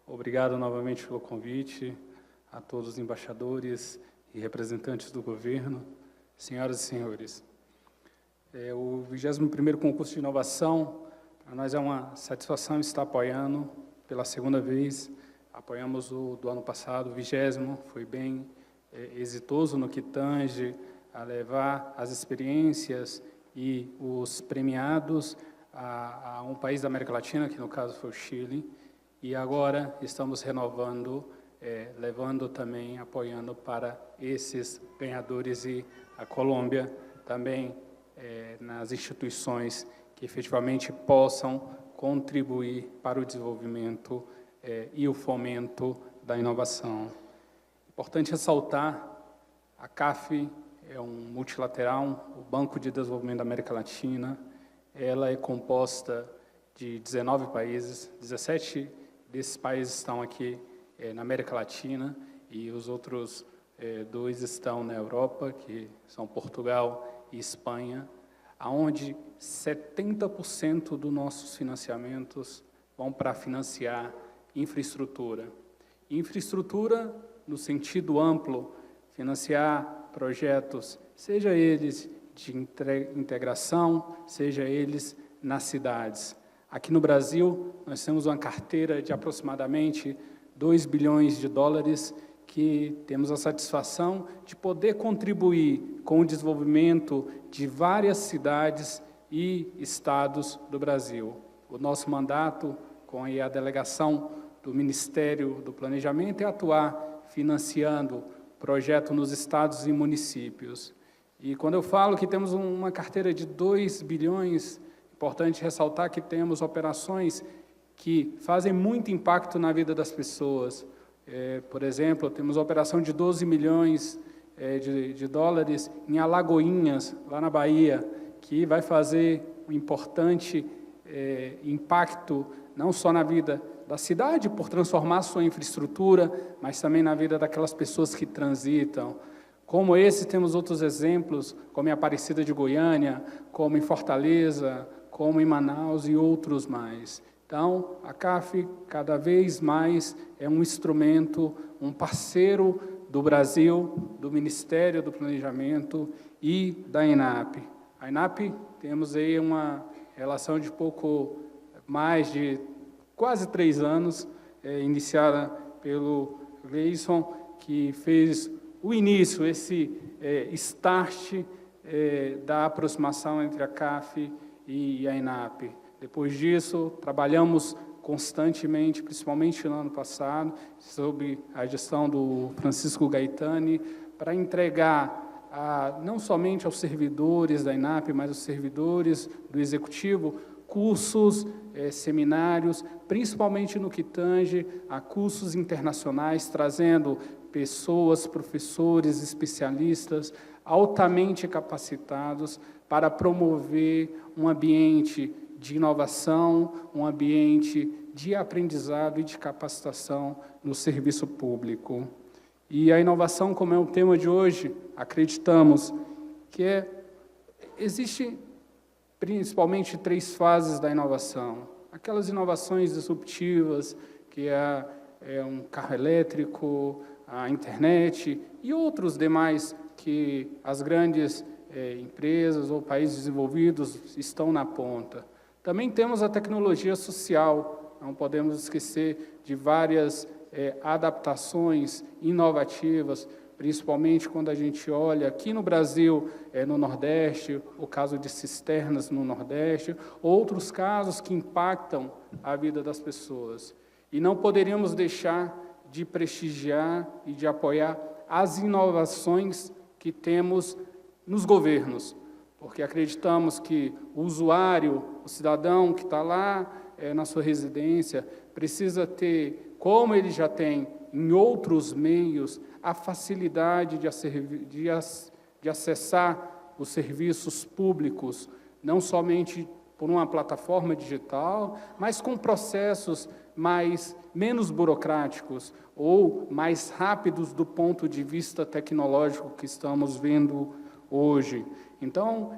obrigado novamente pelo convite, a todos os embaixadores e representantes do governo, senhoras e senhores. O 21º concurso de inovação, para nós é uma satisfação estar apoiando pela segunda vez. Apoiamos o do ano passado, o 20º, foi bem exitoso no que tange a levar as experiências e os premiados a um país da América Latina, que no caso foi o Chile, e agora estamos renovando, levando também, apoiando para esses ganhadores e a Colômbia também nas instituições que efetivamente possam contribuir para o desenvolvimento e o fomento da inovação. Importante ressaltar, a CAF é um multilateral, o Banco de Desenvolvimento da América Latina. Ela é composta de 19 países, 17 desses países estão aqui na América Latina e os outros 2 estão na Europa, que são Portugal e Espanha, onde 70% dos nossos financiamentos vão para financiar infraestrutura. Infraestrutura, no sentido amplo, financiar projetos, seja eles de integração, seja eles nas cidades. Aqui no Brasil, nós temos uma carteira de aproximadamente 2 bilhões de dólares que temos a satisfação de poder contribuir com o desenvolvimento de várias cidades e estados do Brasil. O nosso mandato, com a delegação do Ministério do Planejamento, é atuar financiando projetos nos estados e municípios. E quando eu falo que temos uma carteira de 2 bilhões, é importante ressaltar que temos operações que fazem muito impacto na vida das pessoas. Por exemplo, temos a operação de 12 milhões de dólares em Alagoinhas, lá na Bahia, que vai fazer um importante impacto, não só na vida da cidade, por transformar sua infraestrutura, mas também na vida daquelas pessoas que transitam. Como esse, temos outros exemplos, como em Aparecida de Goiânia, como em Fortaleza, como em Manaus e outros mais. Então, a CAF, cada vez mais, é um instrumento, um parceiro do Brasil, do Ministério do Planejamento e da ENAP. A ENAP, temos aí uma relação de pouco mais de quase 3 anos, iniciada pelo Gleison, que fez o início, esse start da aproximação entre a CAF e a ENAP. Depois disso, trabalhamos constantemente, principalmente no ano passado, sob a gestão do Francisco Gaitani, para entregar não somente aos servidores da ENAP, mas aos servidores do Executivo, cursos, seminários, principalmente no que tange a cursos internacionais, trazendo pessoas, professores, especialistas, altamente capacitados para promover um ambiente de inovação, um ambiente de aprendizado e de capacitação no serviço público. E a inovação, como é o tema de hoje, acreditamos que existe principalmente 3 fases da inovação. Aquelas inovações disruptivas, que é um carro elétrico, a internet e outros demais que as grandes empresas ou países desenvolvidos estão na ponta. Também temos a tecnologia social, não podemos esquecer de várias adaptações inovativas, principalmente quando a gente olha aqui no Brasil, no Nordeste, o caso de cisternas no Nordeste, outros casos que impactam a vida das pessoas. E não poderíamos deixar de prestigiar e de apoiar as inovações que temos nos governos, porque acreditamos que o usuário, o cidadão que está lá na sua residência, precisa ter, como ele já tem em outros meios, a facilidade de acessar os serviços públicos, não somente por uma plataforma digital, mas com processos menos burocráticos ou mais rápidos do ponto de vista tecnológico que estamos vendo hoje. Então,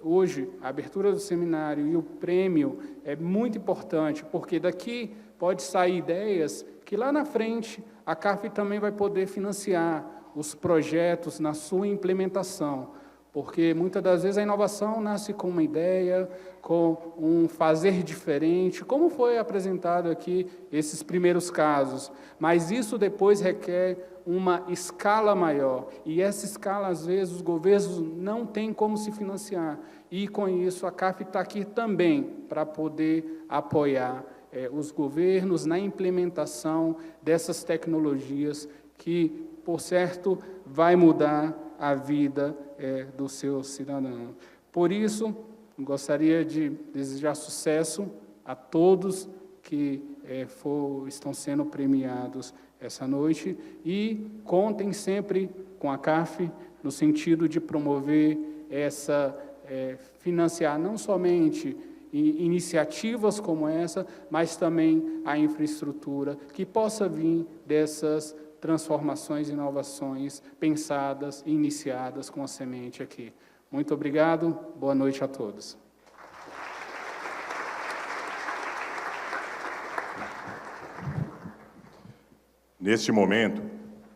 hoje, a abertura do seminário e o prêmio é muito importante, porque daqui pode sair ideias que lá na frente a CAF também vai poder financiar os projetos na sua implementação, porque muitas das vezes a inovação nasce com uma ideia, com um fazer diferente, como foi apresentado aqui esses primeiros casos, mas isso depois requer uma escala maior, e essa escala, às vezes, os governos não têm como se financiar, e com isso a CAF está aqui também para poder apoiar os governos na implementação dessas tecnologias que, por certo, vai mudar a vida do seu cidadão. Por isso, gostaria de desejar sucesso a todos que estão sendo premiados essa noite e contem sempre com a CAF no sentido de promover financiar não somente iniciativas como essa, mas também a infraestrutura que possa vir dessas transformações e inovações pensadas e iniciadas com a semente aqui. Muito obrigado, boa noite a todos. Neste momento,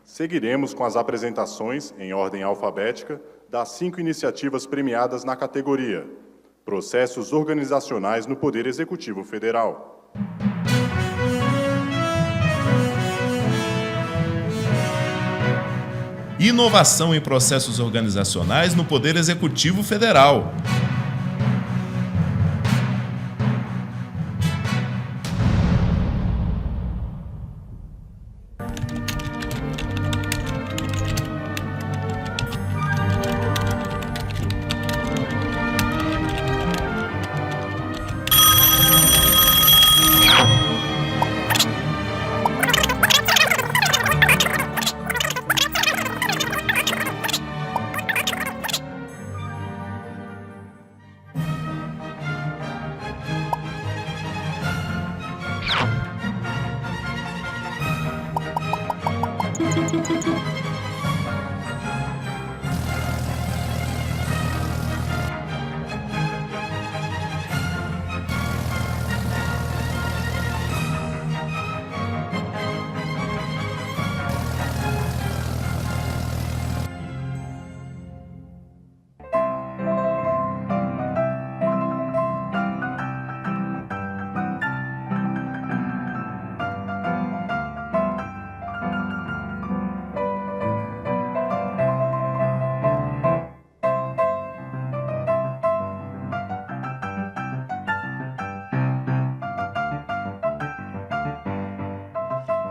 seguiremos com as apresentações em ordem alfabética das 5 iniciativas premiadas na categoria Processos Organizacionais no Poder Executivo Federal. Inovação em processos organizacionais no Poder Executivo Federal.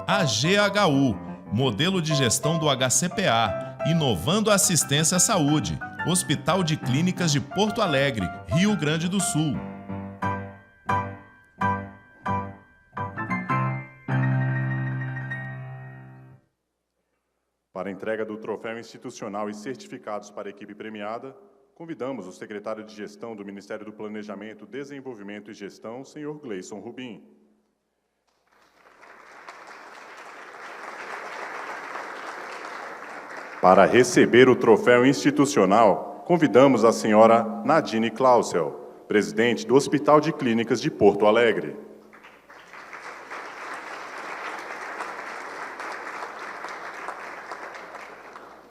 A GHU, modelo de gestão do HCPA, inovando a assistência à saúde, Hospital de Clínicas de Porto Alegre, Rio Grande do Sul. Para entrega do troféu institucional e certificados para a equipe premiada, convidamos o secretário de Gestão do Ministério do Planejamento, Desenvolvimento e Gestão, senhor Gleison Rubim. Para receber o troféu institucional, convidamos a senhora Nadine Clausel, presidente do Hospital de Clínicas de Porto Alegre.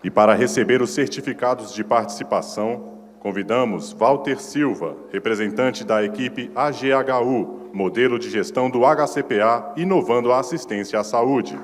E para receber os certificados de participação, convidamos Walter Silva, representante da equipe AGHU, modelo de gestão do HCPA, inovando a assistência à saúde.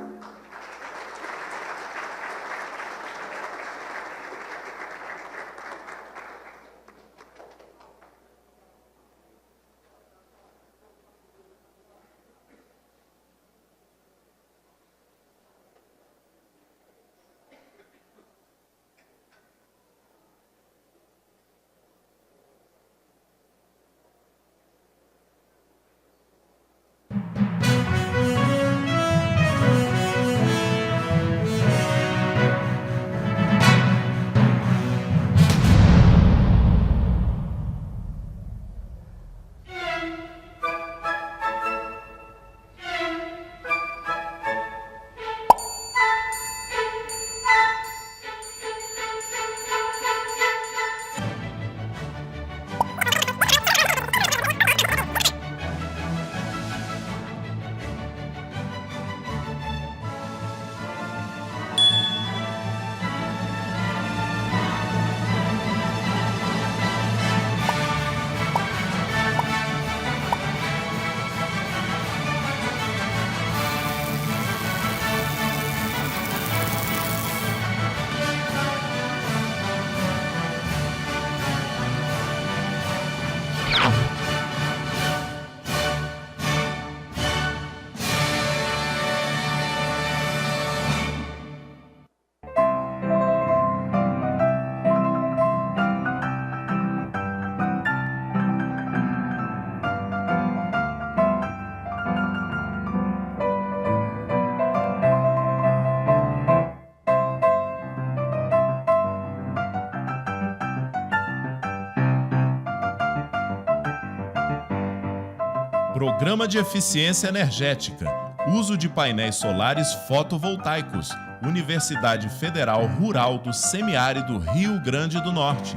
Programa de Eficiência Energética, uso de painéis solares fotovoltaicos, Universidade Federal Rural do Semiárido Rio Grande do Norte.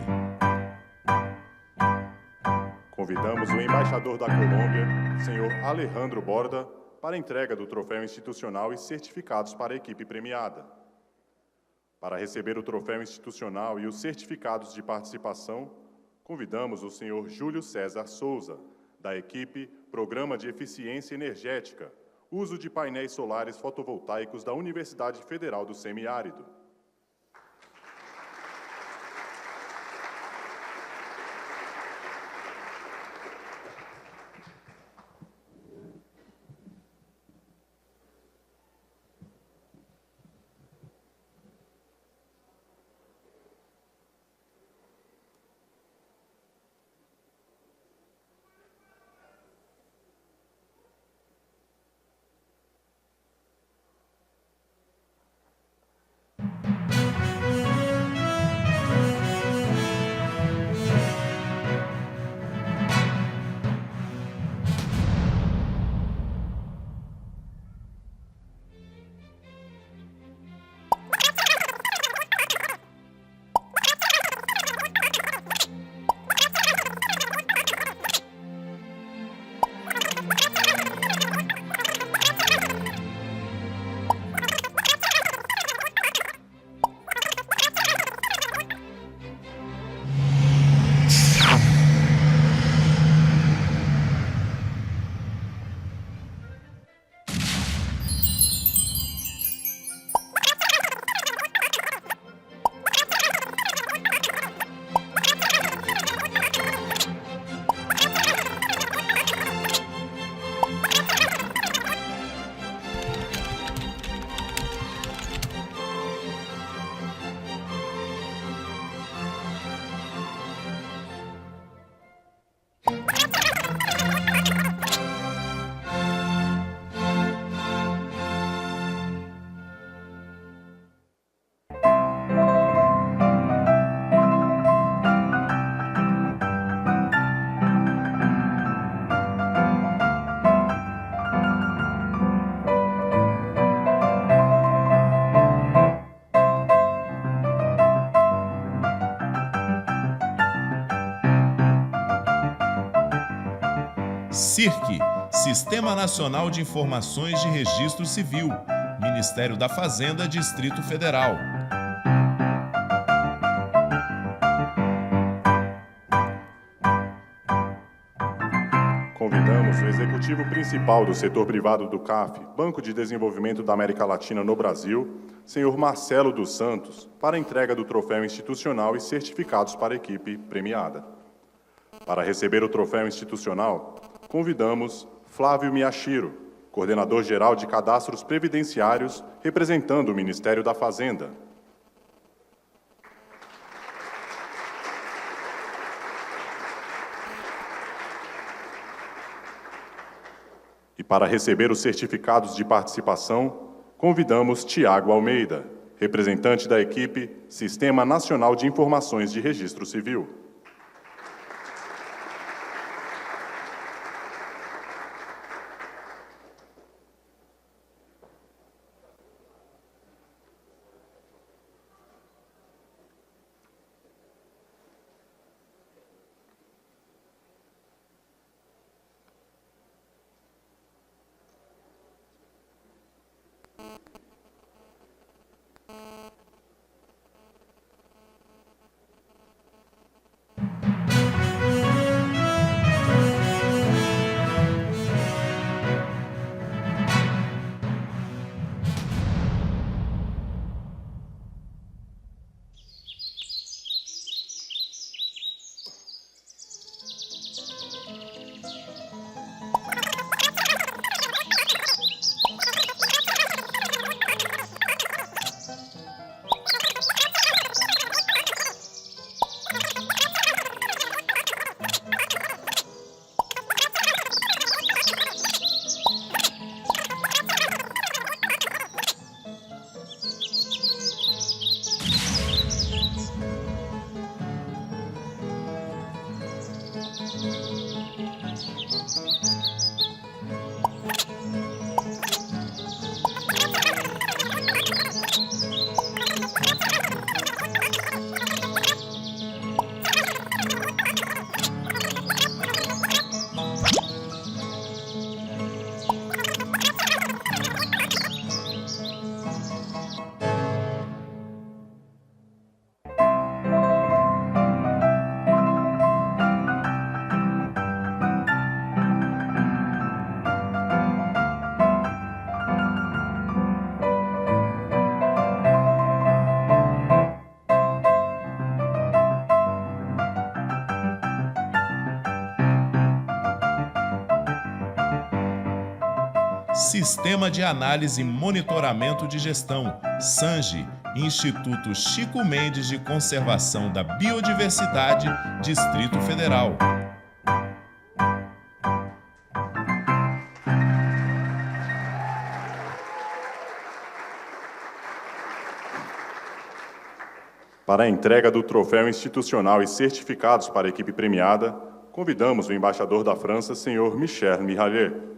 Convidamos o embaixador da Colômbia, senhor Alejandro Borda, para a entrega do troféu institucional e certificados para a equipe premiada. Para receber o troféu institucional e os certificados de participação, convidamos o senhor Júlio César Souza, da equipe Programa de Eficiência Energética, uso de painéis solares fotovoltaicos da Universidade Federal do Semiárido. SIRC, Sistema Nacional de Informações de Registro Civil, Ministério da Fazenda, Distrito Federal. Convidamos o executivo principal do setor privado do CAF, Banco de Desenvolvimento da América Latina no Brasil, senhor Marcelo dos Santos, para a entrega do troféu institucional e certificados para a equipe premiada. Para receber o troféu institucional, convidamos Flávio Miyashiro, coordenador-geral de Cadastros Previdenciários, representando o Ministério da Fazenda. E para receber os certificados de participação, convidamos Tiago Almeida, representante da equipe Sistema Nacional de Informações de Registro Civil. Sistema de Análise e Monitoramento de Gestão, SANGE, Instituto Chico Mendes de Conservação da Biodiversidade, Distrito Federal. Para a entrega do troféu institucional e certificados para a equipe premiada, convidamos o embaixador da França, senhor Michel Mirallet.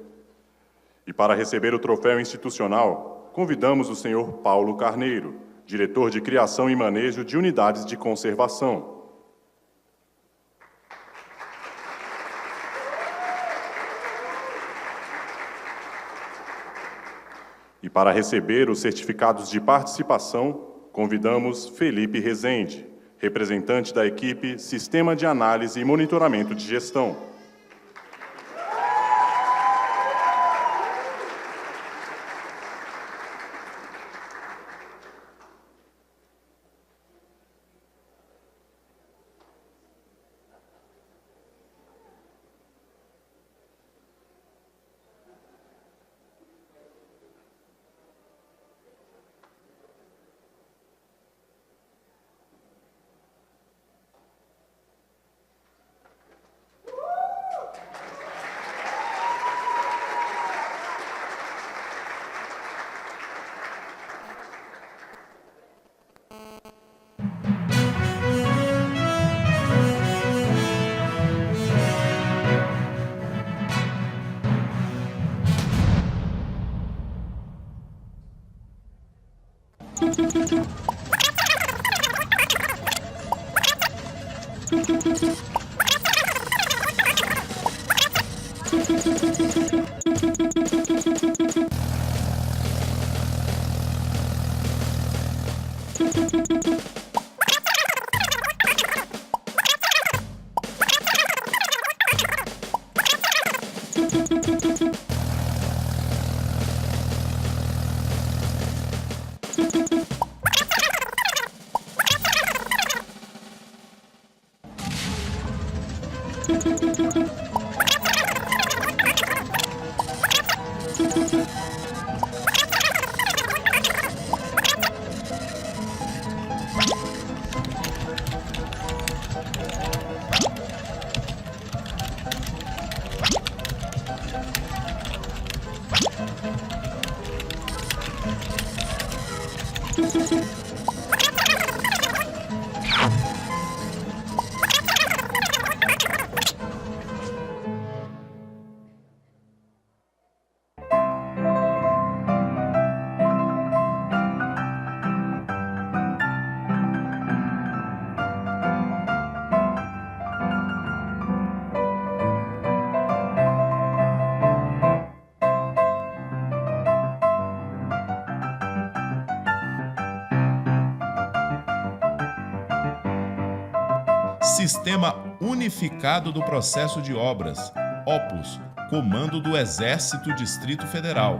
E para receber o troféu institucional, convidamos o senhor Paulo Carneiro, diretor de Criação e Manejo de Unidades de Conservação. E para receber os certificados de participação, convidamos Felipe Rezende, representante da equipe Sistema de Análise e Monitoramento de Gestão. Sistema Unificado do Processo de Obras, OPUS, Comando do Exército Distrito Federal.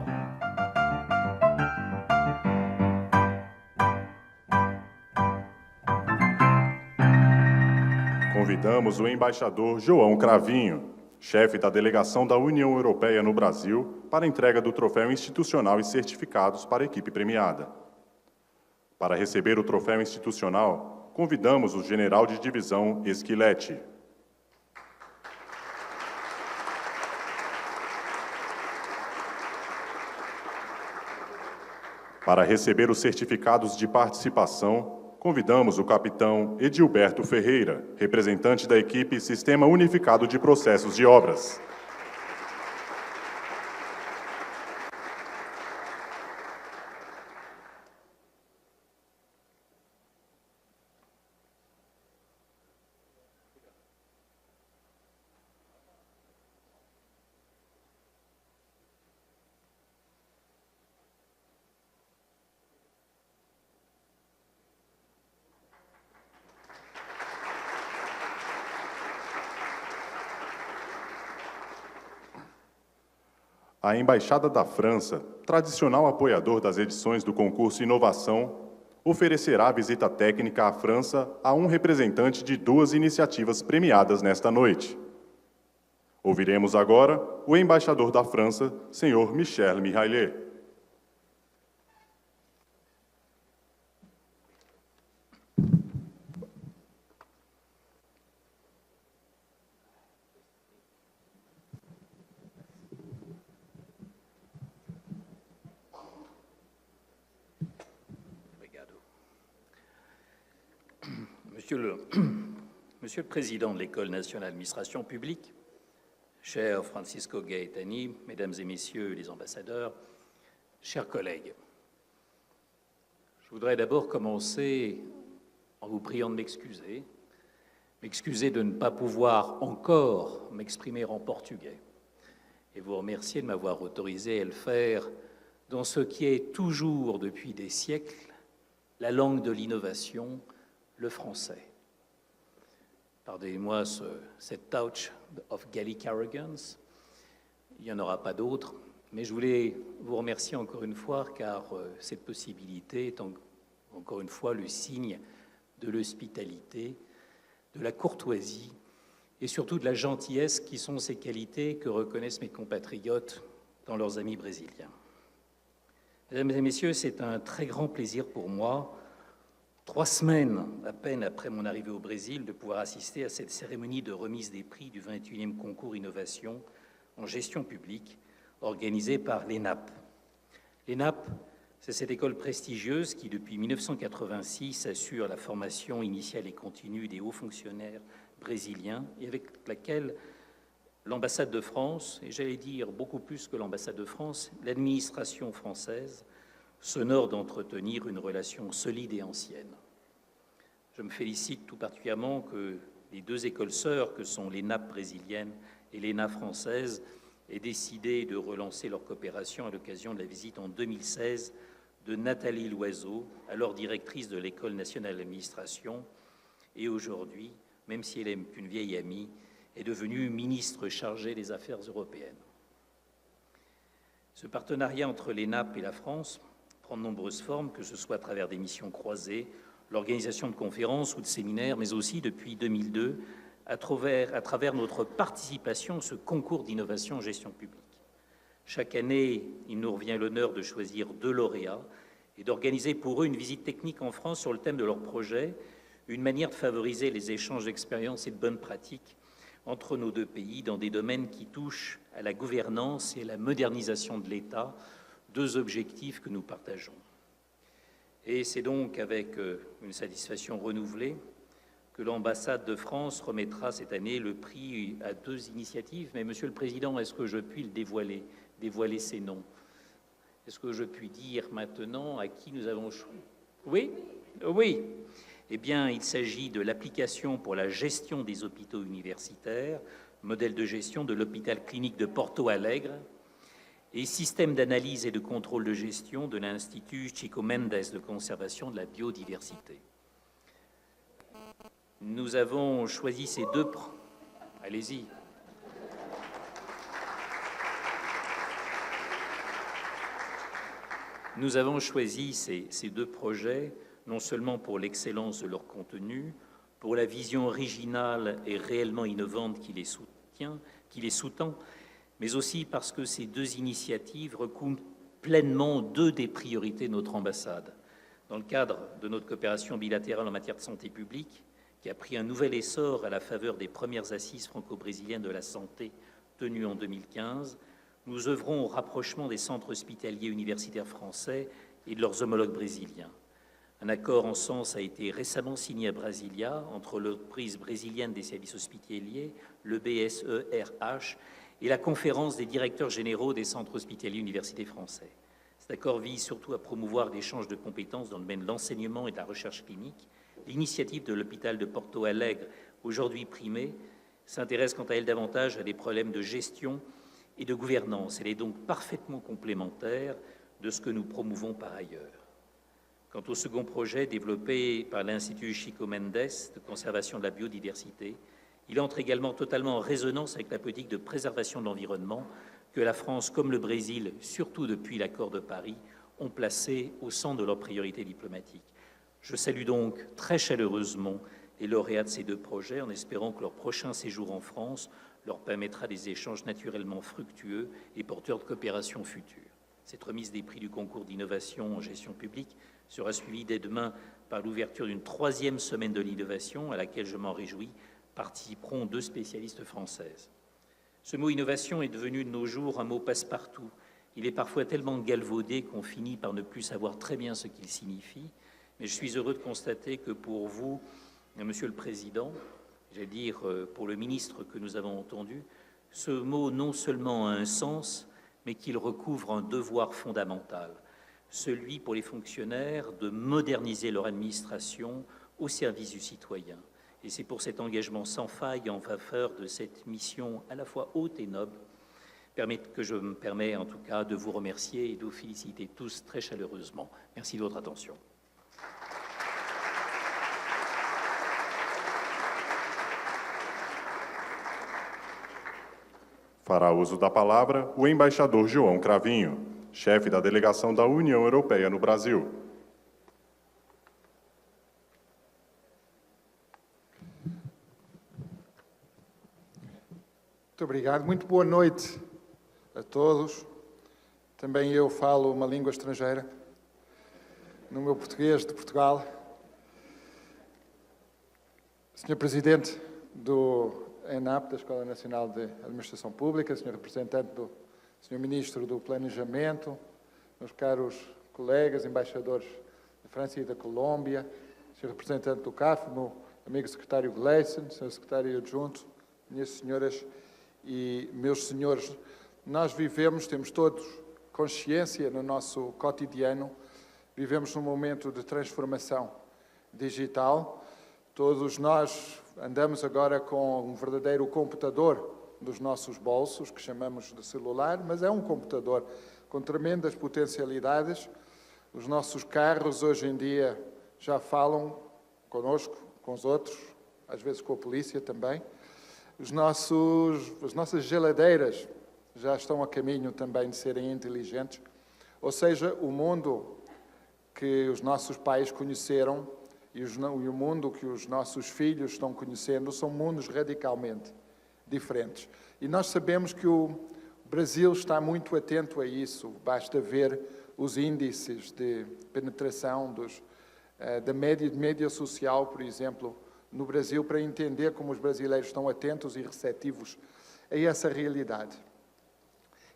Convidamos o embaixador João Cravinho, chefe da delegação da União Europeia no Brasil, para a entrega do troféu institucional e certificados para a equipe premiada. Para receber o troféu institucional, convidamos o general de divisão Esquilete. Para receber os certificados de participação, convidamos o capitão Edilberto Ferreira, representante da equipe Sistema Unificado de Processos de Obras. A Embaixada da França, tradicional apoiador das edições do concurso Inovação, oferecerá visita técnica à França a um representante de 2 iniciativas premiadas nesta noite. Ouviremos agora o embaixador da França, senhor Michel Mihaillet. Monsieur le Président de l'École nationale d'administration publique, cher Francisco Gaetani, Mesdames et Messieurs les ambassadeurs, chers collègues, je voudrais d'abord commencer en vous priant de m'excuser de ne pas pouvoir encore m'exprimer en portugais et vous remercier de m'avoir autorisé à le faire dans ce qui est toujours, depuis des siècles, la langue de l'innovation, le français. Pardonnez-moi cette touch of Gallic arrogance, il n'y en aura pas d'autre, mais je voulais vous remercier encore une fois car cette possibilité est encore une fois le signe de l'hospitalité, de la courtoisie et surtout de la gentillesse qui sont ces qualités que reconnaissent mes compatriotes dans leurs amis brésiliens. Mesdames et messieurs, c'est un très grand plaisir pour moi, 3 semaines à peine après mon arrivée au Brésil, de pouvoir assister à cette cérémonie de remise des prix du 21e concours Innovation en gestion publique organisée par l'ENAP. L'ENAP, c'est cette école prestigieuse qui, depuis 1986, assure la formation initiale et continue des hauts fonctionnaires brésiliens et avec laquelle l'ambassade de France, et j'allais dire beaucoup plus que l'ambassade de France, l'administration française, s'honore d'entretenir une relation solide et ancienne. Je me félicite tout particulièrement que les 2 écoles sœurs que sont l'ENAP brésilienne et l'ENA française aient décidé de relancer leur coopération à l'occasion de la visite en 2016 de Nathalie Loiseau, alors directrice de l'École nationale d'administration, et aujourd'hui, même si elle est une vieille amie, est devenue ministre chargée des Affaires européennes. Ce partenariat entre l'ENAP et la France prend de nombreuses formes, que ce soit à travers des missions croisées, l'organisation de conférences ou de séminaires, mais aussi depuis 2002, à travers notre participation à ce concours d'innovation en gestion publique. Chaque année, il nous revient l'honneur de choisir 2 lauréats et d'organiser pour eux une visite technique en France sur le thème de leur projet, une manière de favoriser les échanges d'expériences et de bonnes pratiques entre nos 2 pays dans des domaines qui touchent à la gouvernance et à la modernisation de l'État, 2 objectifs que nous partageons. Et c'est donc avec une satisfaction renouvelée que l'ambassade de France remettra cette année le prix à 2 initiatives. Mais Monsieur le Président, est-ce que je puis le dévoiler ces noms? Est-ce que je puis dire maintenant à qui nous avons choisi? Oui? Oui. Eh bien, il s'agit de l'application pour la gestion des hôpitaux universitaires, modèle de gestion de l'hôpital clinique de Porto Alegre, et système d'analyse et de contrôle de gestion de l'Institut Chico Mendes de conservation de la biodiversité. Nous avons choisi ces 2... Allez-y. Nous avons choisi ces 2 projets, non seulement pour l'excellence de leur contenu, pour la vision originale et réellement innovante qui les sous-tend, mais aussi parce que ces 2 initiatives recouvrent pleinement 2 des priorités de notre ambassade. Dans le cadre de notre coopération bilatérale en matière de santé publique, qui a pris un nouvel essor à la faveur des premières assises franco-brésiliennes de la santé tenues en 2015, nous œuvrons au rapprochement des centres hospitaliers universitaires français et de leurs homologues brésiliens. Un accord en ce sens a été récemment signé à Brasilia entre l'entreprise brésilienne des services hospitaliers, le BSERH, et la conférence des directeurs généraux des centres hospitaliers universitaires français. Cet accord vise surtout à promouvoir l'échange de compétences dans le domaine de l'enseignement et de la recherche clinique. L'initiative de l'hôpital de Porto Alegre, aujourd'hui primée, s'intéresse quant à elle davantage à des problèmes de gestion et de gouvernance. Elle est donc parfaitement complémentaire de ce que nous promouvons par ailleurs. Quant au second projet développé par l'Institut Chico Mendes de conservation de la biodiversité, il entre également totalement en résonance avec la politique de préservation de l'environnement que la France, comme le Brésil, surtout depuis l'accord de Paris, ont placé au centre de leurs priorités diplomatiques. Je salue donc très chaleureusement les lauréats de ces 2 projets en espérant que leur prochain séjour en France leur permettra des échanges naturellement fructueux et porteurs de coopération future. Cette remise des prix du concours d'innovation en gestion publique sera suivie dès demain par l'ouverture d'une 3e semaine de l'innovation à laquelle je m'en réjouis, participeront 2 spécialistes françaises. Ce mot innovation est devenu de nos jours un mot passe-partout. Il est parfois tellement galvaudé qu'on finit par ne plus savoir très bien ce qu'il signifie, mais je suis heureux de constater que pour vous, Monsieur le Président, j'allais dire pour le ministre que nous avons entendu, ce mot non seulement a un sens, mais qu'il recouvre un devoir fondamental, celui pour les fonctionnaires de moderniser leur administration au service du citoyen. Et c'est pour cet engagement sans faille en faveur de cette mission à la fois haute et noble que je me permets en tout cas de vous remercier et de vous féliciter tous très chaleureusement. Merci de votre attention. Fará uso da palavra o embaixador João Cravinho, chefe da delegação da União Europeia no Brasil. Muito obrigado. Muito boa noite a todos. Também eu falo uma língua estrangeira, no meu português de Portugal. Senhor Presidente do ENAP, da Escola Nacional de Administração Pública, Senhor Representante do Senhor Ministro do Planejamento, meus caros colegas, embaixadores da França e da Colômbia, Senhor Representante do CAF, meu amigo Secretário Gleison, Senhor Secretário Adjunto, minhas senhoras e meus senhores, nós temos todos consciência no nosso cotidiano, vivemos num momento de transformação digital. Todos nós andamos agora com um verdadeiro computador dos nossos bolsos, que chamamos de celular, mas é um computador com tremendas potencialidades. Os nossos carros, hoje em dia, já falam connosco, com os outros, às vezes com a polícia também. As nossas geladeiras já estão a caminho também de serem inteligentes. Ou seja, o mundo que os nossos pais conheceram e o mundo que os nossos filhos estão conhecendo são mundos radicalmente diferentes. E nós sabemos que o Brasil está muito atento a isso. Basta ver os índices de penetração da média social, por exemplo, no Brasil, para entender como os brasileiros estão atentos e receptivos a essa realidade.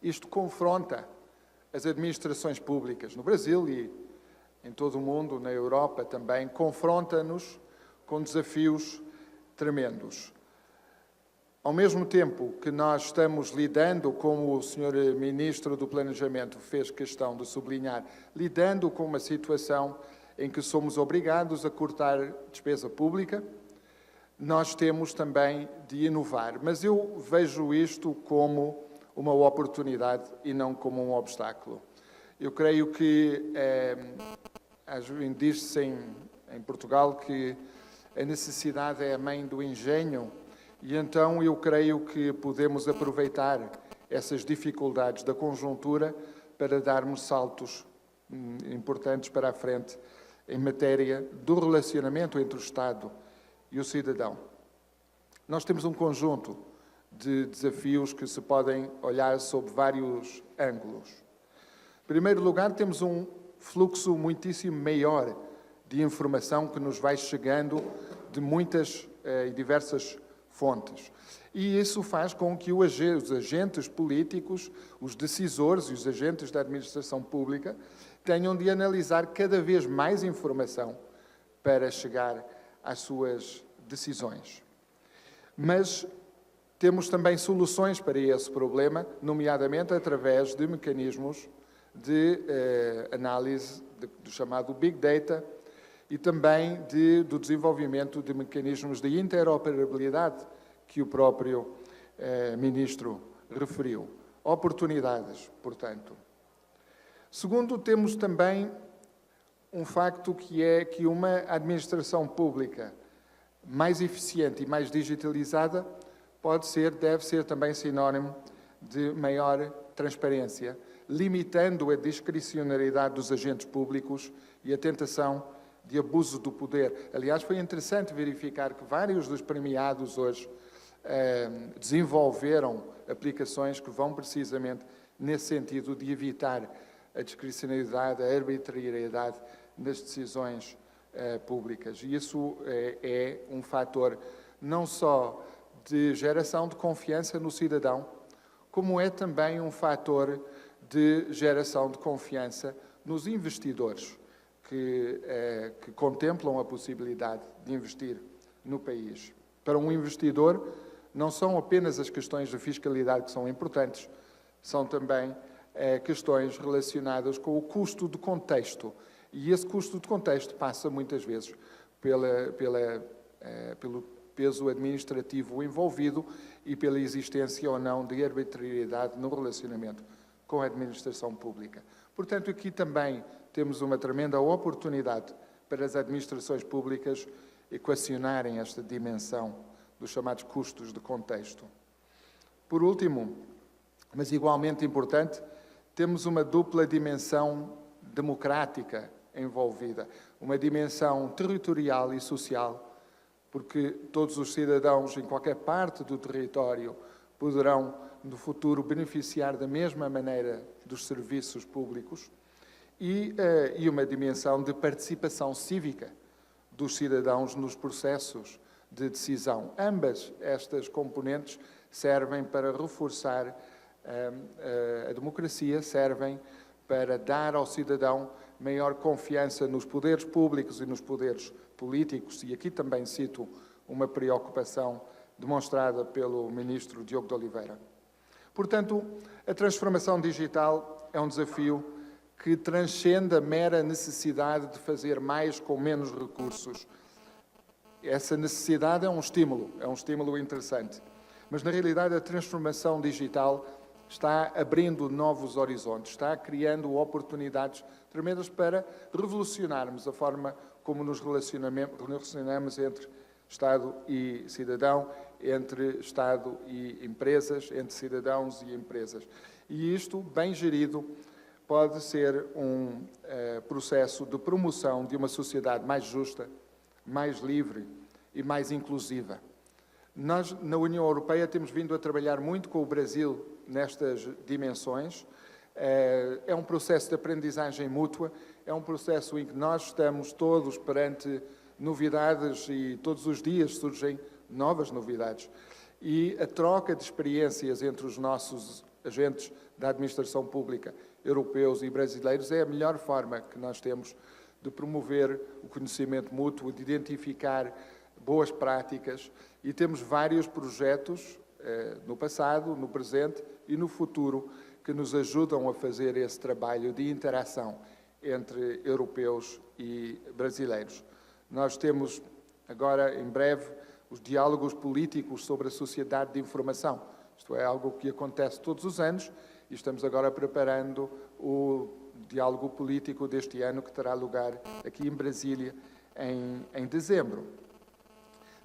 Isto confronta as administrações públicas no Brasil e em todo o mundo, na Europa também, confronta-nos com desafios tremendos. Ao mesmo tempo que nós estamos lidando, como o Sr. Ministro do Planejamento fez questão de sublinhar, lidando com uma situação em que somos obrigados a cortar despesa pública, nós temos também de inovar. Mas eu vejo isto como uma oportunidade e não como um obstáculo. Eu creio que diz-se em Portugal que a necessidade é a mãe do engenho, e então eu creio que podemos aproveitar essas dificuldades da conjuntura para darmos saltos importantes para a frente em matéria do relacionamento entre o Estado e o cidadão. Nós temos um conjunto de desafios que se podem olhar sob vários ângulos. Em primeiro lugar, temos um fluxo muitíssimo maior de informação que nos vai chegando de muitas e diversas fontes. E isso faz com que os agentes políticos, os decisores e os agentes da administração pública tenham de analisar cada vez mais informação para chegar às suas decisões. Mas temos também soluções para esse problema, nomeadamente através de mecanismos de análise do chamado Big Data e também do desenvolvimento de mecanismos de interoperabilidade que o próprio Ministro referiu. Oportunidades, portanto. Segundo, temos também um facto que é que uma administração pública mais eficiente e mais digitalizada deve ser também sinónimo de maior transparência, limitando a discricionariedade dos agentes públicos e a tentação de abuso do poder. Aliás, foi interessante verificar que vários dos premiados hoje desenvolveram aplicações que vão precisamente nesse sentido de evitar a discricionariedade, a arbitrariedade nas decisões públicas. E isso é um fator não só de geração de confiança no cidadão, como é também um fator de geração de confiança nos investidores que contemplam a possibilidade de investir no país. Para um investidor, não são apenas as questões de fiscalidade que são importantes, são também questões relacionadas com o custo de contexto. E esse custo de contexto passa muitas vezes pelo peso administrativo envolvido e pela existência ou não de arbitrariedade no relacionamento com a administração pública. Portanto, aqui também temos uma tremenda oportunidade para as administrações públicas equacionarem esta dimensão dos chamados custos de contexto. Por último, mas igualmente importante, temos uma dupla dimensão democrática envolvida, uma dimensão territorial e social, porque todos os cidadãos em qualquer parte do território poderão, no futuro, beneficiar da mesma maneira dos serviços públicos e uma dimensão de participação cívica dos cidadãos nos processos de decisão. Ambas estas componentes servem para reforçar a democracia, servem para dar ao cidadão maior confiança nos poderes públicos e nos poderes políticos, e aqui também cito uma preocupação demonstrada pelo Ministro Diogo de Oliveira. Portanto, a transformação digital é um desafio que transcende a mera necessidade de fazer mais com menos recursos. Essa necessidade é um estímulo interessante, mas na realidade a transformação digital está abrindo novos horizontes, está criando oportunidades tremendas para revolucionarmos a forma como nos relacionamos entre Estado e cidadão, entre Estado e empresas, entre cidadãos e empresas. E isto, bem gerido, pode ser um processo de promoção de uma sociedade mais justa, mais livre e mais inclusiva. Nós, na União Europeia, temos vindo a trabalhar muito com o Brasil nestas dimensões. É um processo de aprendizagem mútua, é um processo em que nós estamos todos perante novidades e todos os dias surgem novas novidades. E a troca de experiências entre os nossos agentes da administração pública, europeus e brasileiros, é a melhor forma que nós temos de promover o conhecimento mútuo, de identificar boas práticas, e temos vários projetos no passado, no presente e no futuro que nos ajudam a fazer esse trabalho de interação entre europeus e brasileiros. Nós temos agora, em breve, os diálogos políticos sobre a sociedade de informação. Isto é algo que acontece todos os anos e estamos agora preparando o diálogo político deste ano que terá lugar aqui em Brasília em dezembro.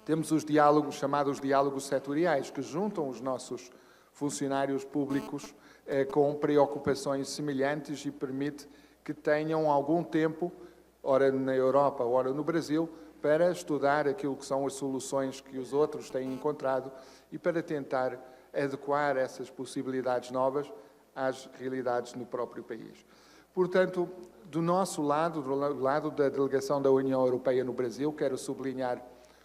Temos os diálogos chamados diálogos setoriais, que juntam os nossos funcionários públicos com preocupações semelhantes e permite que tenham algum tempo, ora na Europa, ora no Brasil, para estudar aquilo que são as soluções que os outros têm encontrado e para tentar adequar essas possibilidades novas às realidades no próprio país. Portanto, do nosso lado, do lado da delegação da União Europeia no Brasil, quero sublinhar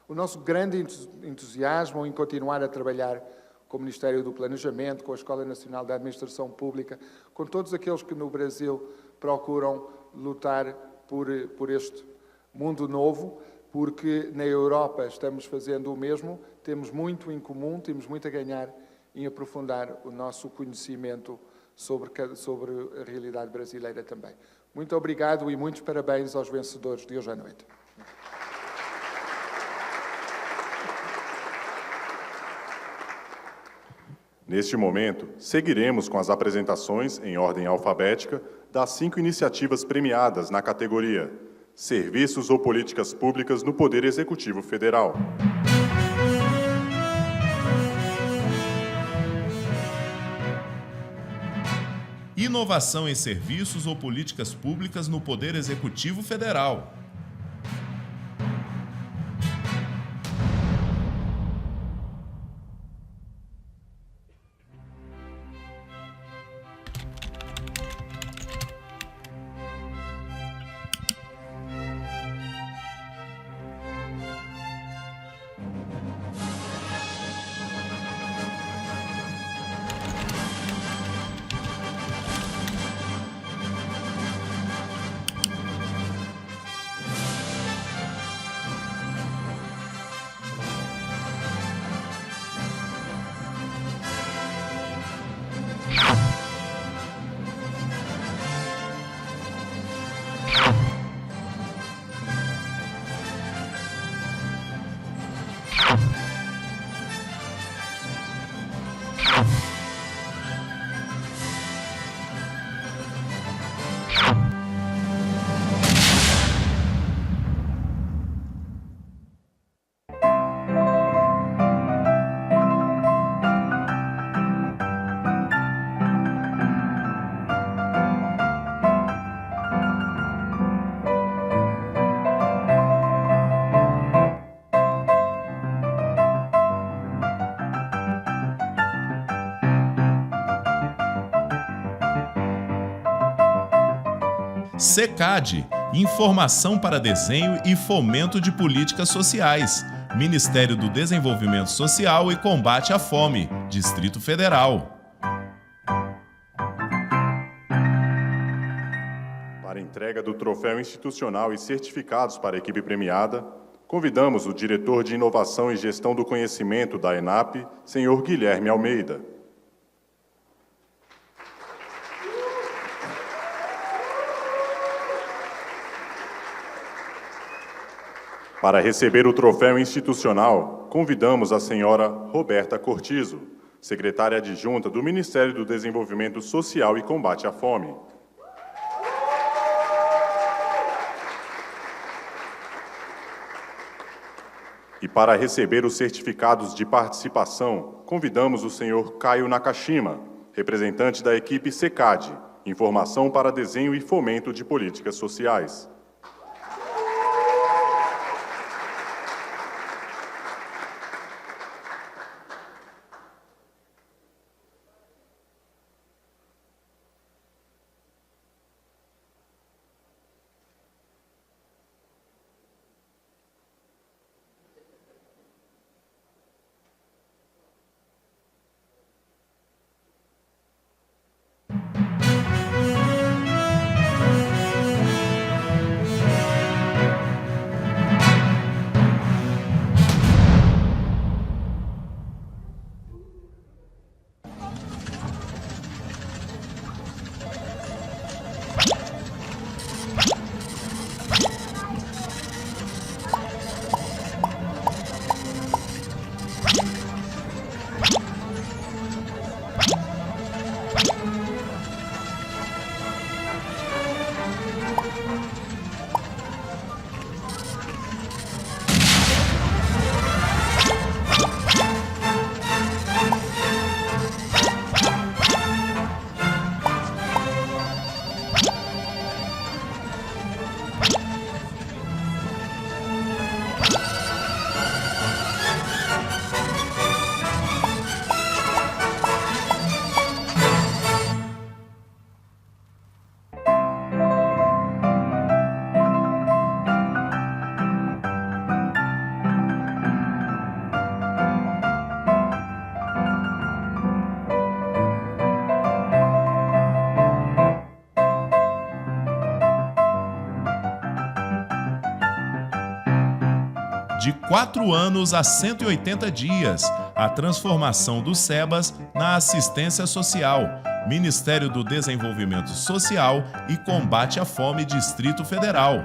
o nosso grande entusiasmo em continuar a trabalhar com o Ministério do Planejamento, com a Escola Nacional da Administração Pública, com todos aqueles que no Brasil procuram lutar por este mundo novo, porque na Europa estamos fazendo o mesmo, temos muito em comum, temos muito a ganhar em aprofundar o nosso conhecimento sobre a realidade brasileira também. Muito obrigado e muitos parabéns aos vencedores de hoje à noite. Neste momento, seguiremos com as apresentações em ordem alfabética das 5 iniciativas premiadas na categoria Serviços ou Políticas Públicas no Poder Executivo Federal. Inovação em serviços ou políticas públicas no Poder Executivo Federal. SECAD, Informação para Desenho e Fomento de Políticas Sociais, Ministério do Desenvolvimento Social e Combate à Fome, Distrito Federal. Para a entrega do troféu institucional e certificados para a equipe premiada, convidamos o diretor de Inovação e Gestão do Conhecimento da ENAP, senhor Guilherme Almeida. Para receber o troféu institucional, convidamos a senhora Roberta Cortizo, secretária adjunta do Ministério do Desenvolvimento Social e Combate à Fome. E para receber os certificados de participação, convidamos o senhor Caio Nakashima, representante da equipe SECAD, Informação para Desenho e Fomento de Políticas Sociais. De 4 anos a 180 dias, a transformação do SEBAS na assistência social, Ministério do Desenvolvimento Social e Combate à Fome, Distrito Federal.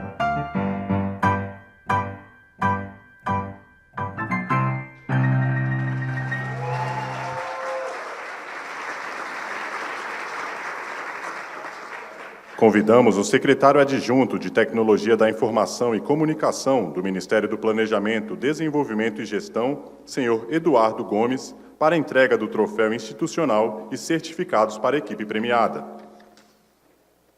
Convidamos o secretário adjunto de Tecnologia da Informação e Comunicação do Ministério do Planejamento, Desenvolvimento e Gestão, senhor Eduardo Gomes, para a entrega do troféu institucional e certificados para a equipe premiada.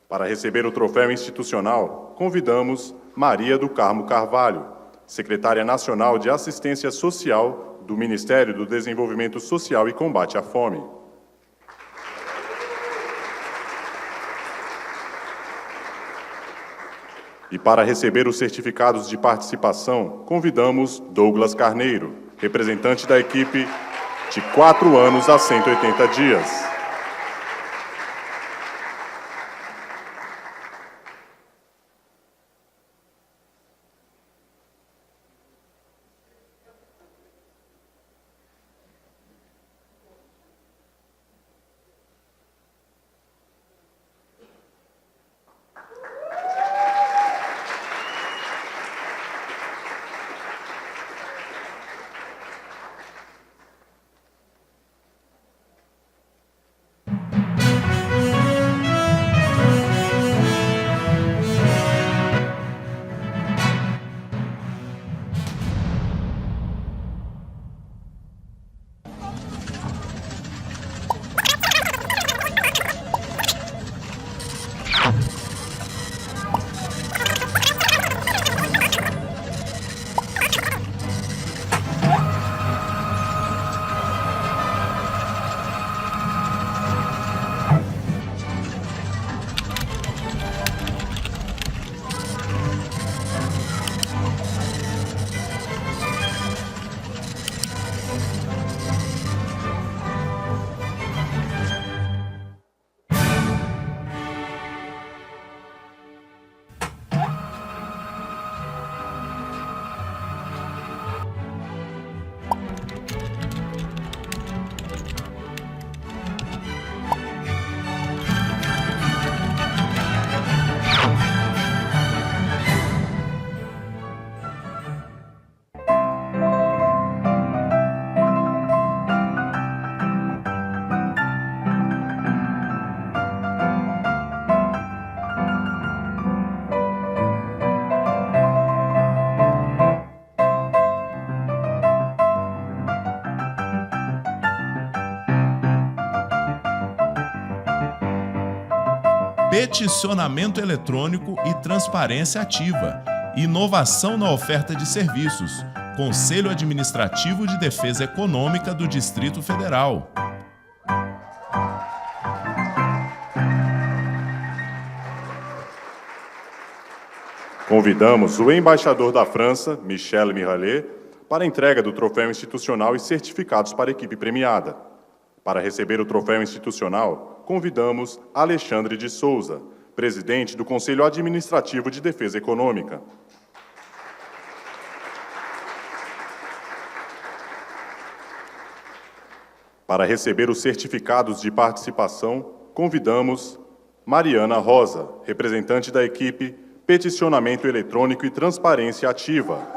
Para receber o troféu institucional, convidamos Maria do Carmo Carvalho, secretária nacional de Assistência Social do Ministério do Desenvolvimento Social e Combate à Fome. E para receber os certificados de participação, convidamos Douglas Carneiro, representante da equipe de 4 anos a 180 dias. peticionamento eletrônico e transparência ativa, inovação na oferta de serviços, Conselho Administrativo de Defesa Econômica do Distrito Federal. Convidamos o embaixador da França, Michel Mirallet, para a entrega do troféu institucional e certificados para a equipe premiada. Para receber o troféu institucional, convidamos Alexandre de Souza, presidente do Conselho Administrativo de Defesa Econômica. Para receber os certificados de participação, convidamos Mariana Rosa, representante da equipe Peticionamento Eletrônico e Transparência Ativa.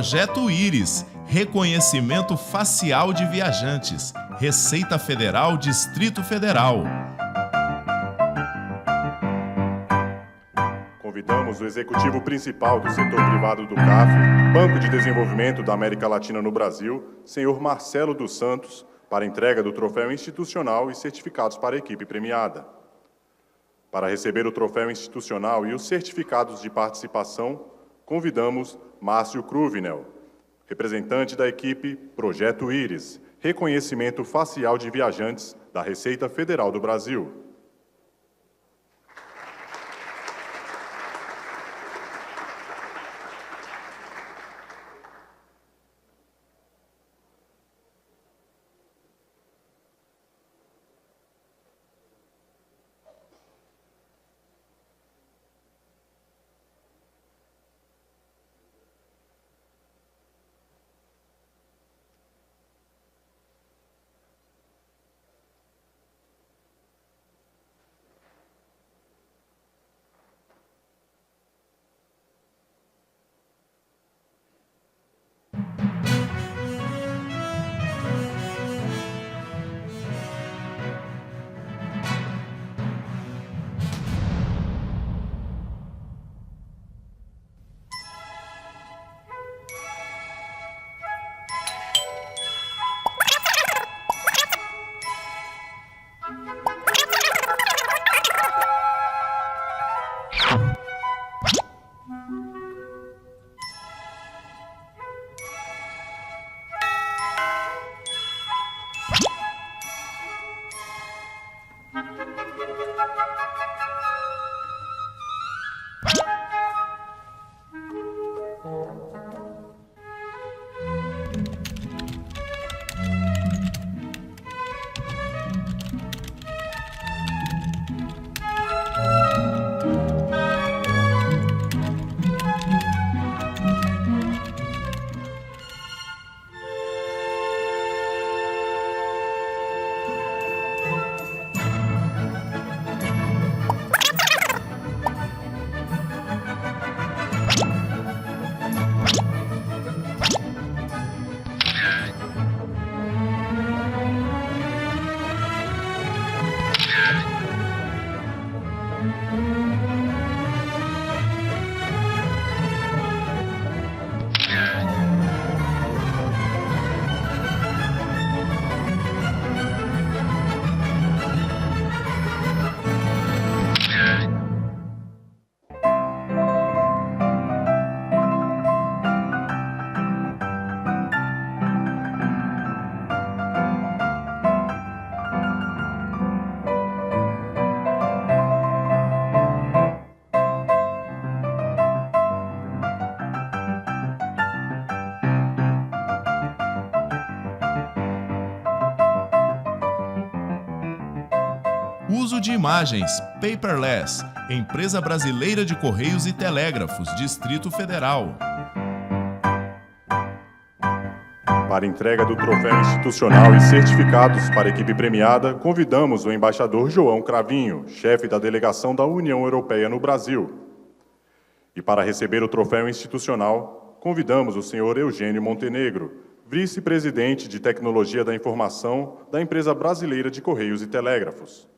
Projeto Íris, reconhecimento facial de viajantes, Receita Federal, Distrito Federal. Convidamos o executivo principal do setor privado do CAF, Banco de Desenvolvimento da América Latina no Brasil, senhor Marcelo dos Santos, para a entrega do troféu institucional e certificados para a equipe premiada. Para receber o troféu institucional e os certificados de participação, convidamos Márcio Cruvinel, representante da equipe Projeto Íris, reconhecimento facial de viajantes da Receita Federal do Brasil. Uso de imagens, Paperless, empresa brasileira de Correios e Telégrafos, Distrito Federal. Para entrega do troféu institucional e certificados para a equipe premiada, convidamos o embaixador João Cravinho, chefe da delegação da União Europeia no Brasil. E para receber o troféu institucional, convidamos o senhor Eugênio Montenegro, vice-presidente de Tecnologia da Informação da empresa brasileira de Correios e Telégrafos.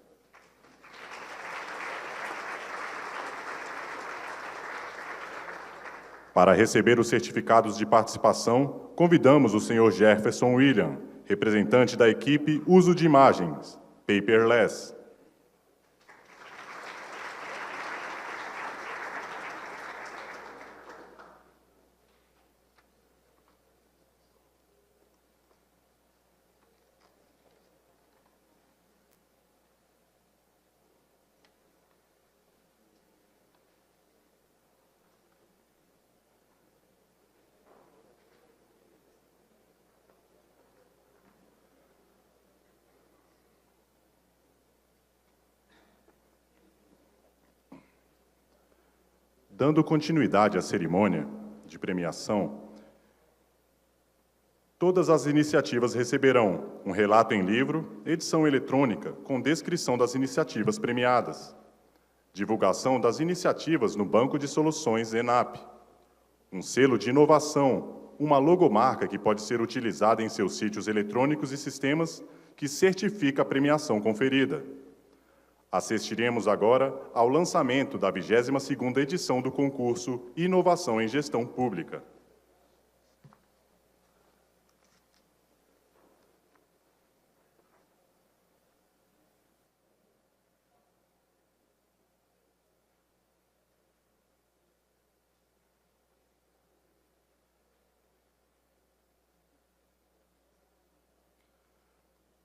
Para receber os certificados de participação, convidamos o senhor Jefferson William, representante da equipe Uso de Imagens, Paperless. Dando continuidade à cerimônia de premiação, todas as iniciativas receberão um relato em livro, edição eletrônica com descrição das iniciativas premiadas, divulgação das iniciativas no Banco de Soluções ENAP, um selo de inovação, uma logomarca que pode ser utilizada em seus sítios eletrônicos e sistemas que certifica a premiação conferida. Assistiremos agora ao lançamento da 22ª edição do concurso Inovação em Gestão Pública.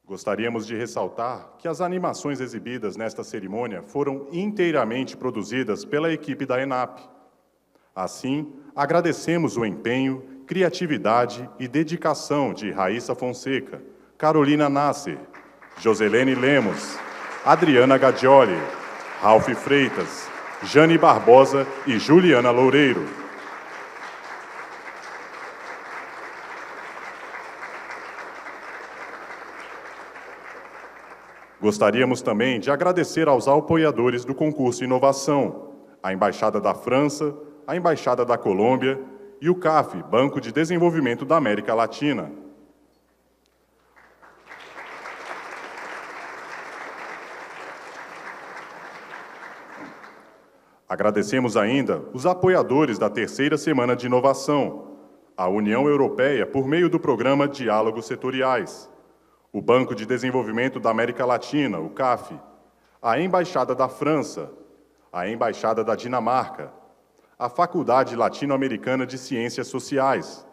Gostaríamos de ressaltar que as animações exibidas nesta cerimônia foram inteiramente produzidas pela equipe da ENAP. Assim, agradecemos o empenho, criatividade e dedicação de Raíssa Fonseca, Carolina Nasser, Joselene Lemos, Adriana Gadioli, Ralph Freitas, Jane Barbosa e Juliana Loureiro. Gostaríamos também de agradecer aos apoiadores do concurso Inovação, a Embaixada da França, a Embaixada da Colômbia e o CAF, Banco de Desenvolvimento da América Latina. Agradecemos ainda os apoiadores da terceira Semana de Inovação, a União Europeia por meio do programa Diálogos Setoriais, o Banco de Desenvolvimento da América Latina, o CAF, a Embaixada da França, a Embaixada da Dinamarca, a Faculdade Latino-Americana de Ciências Sociais,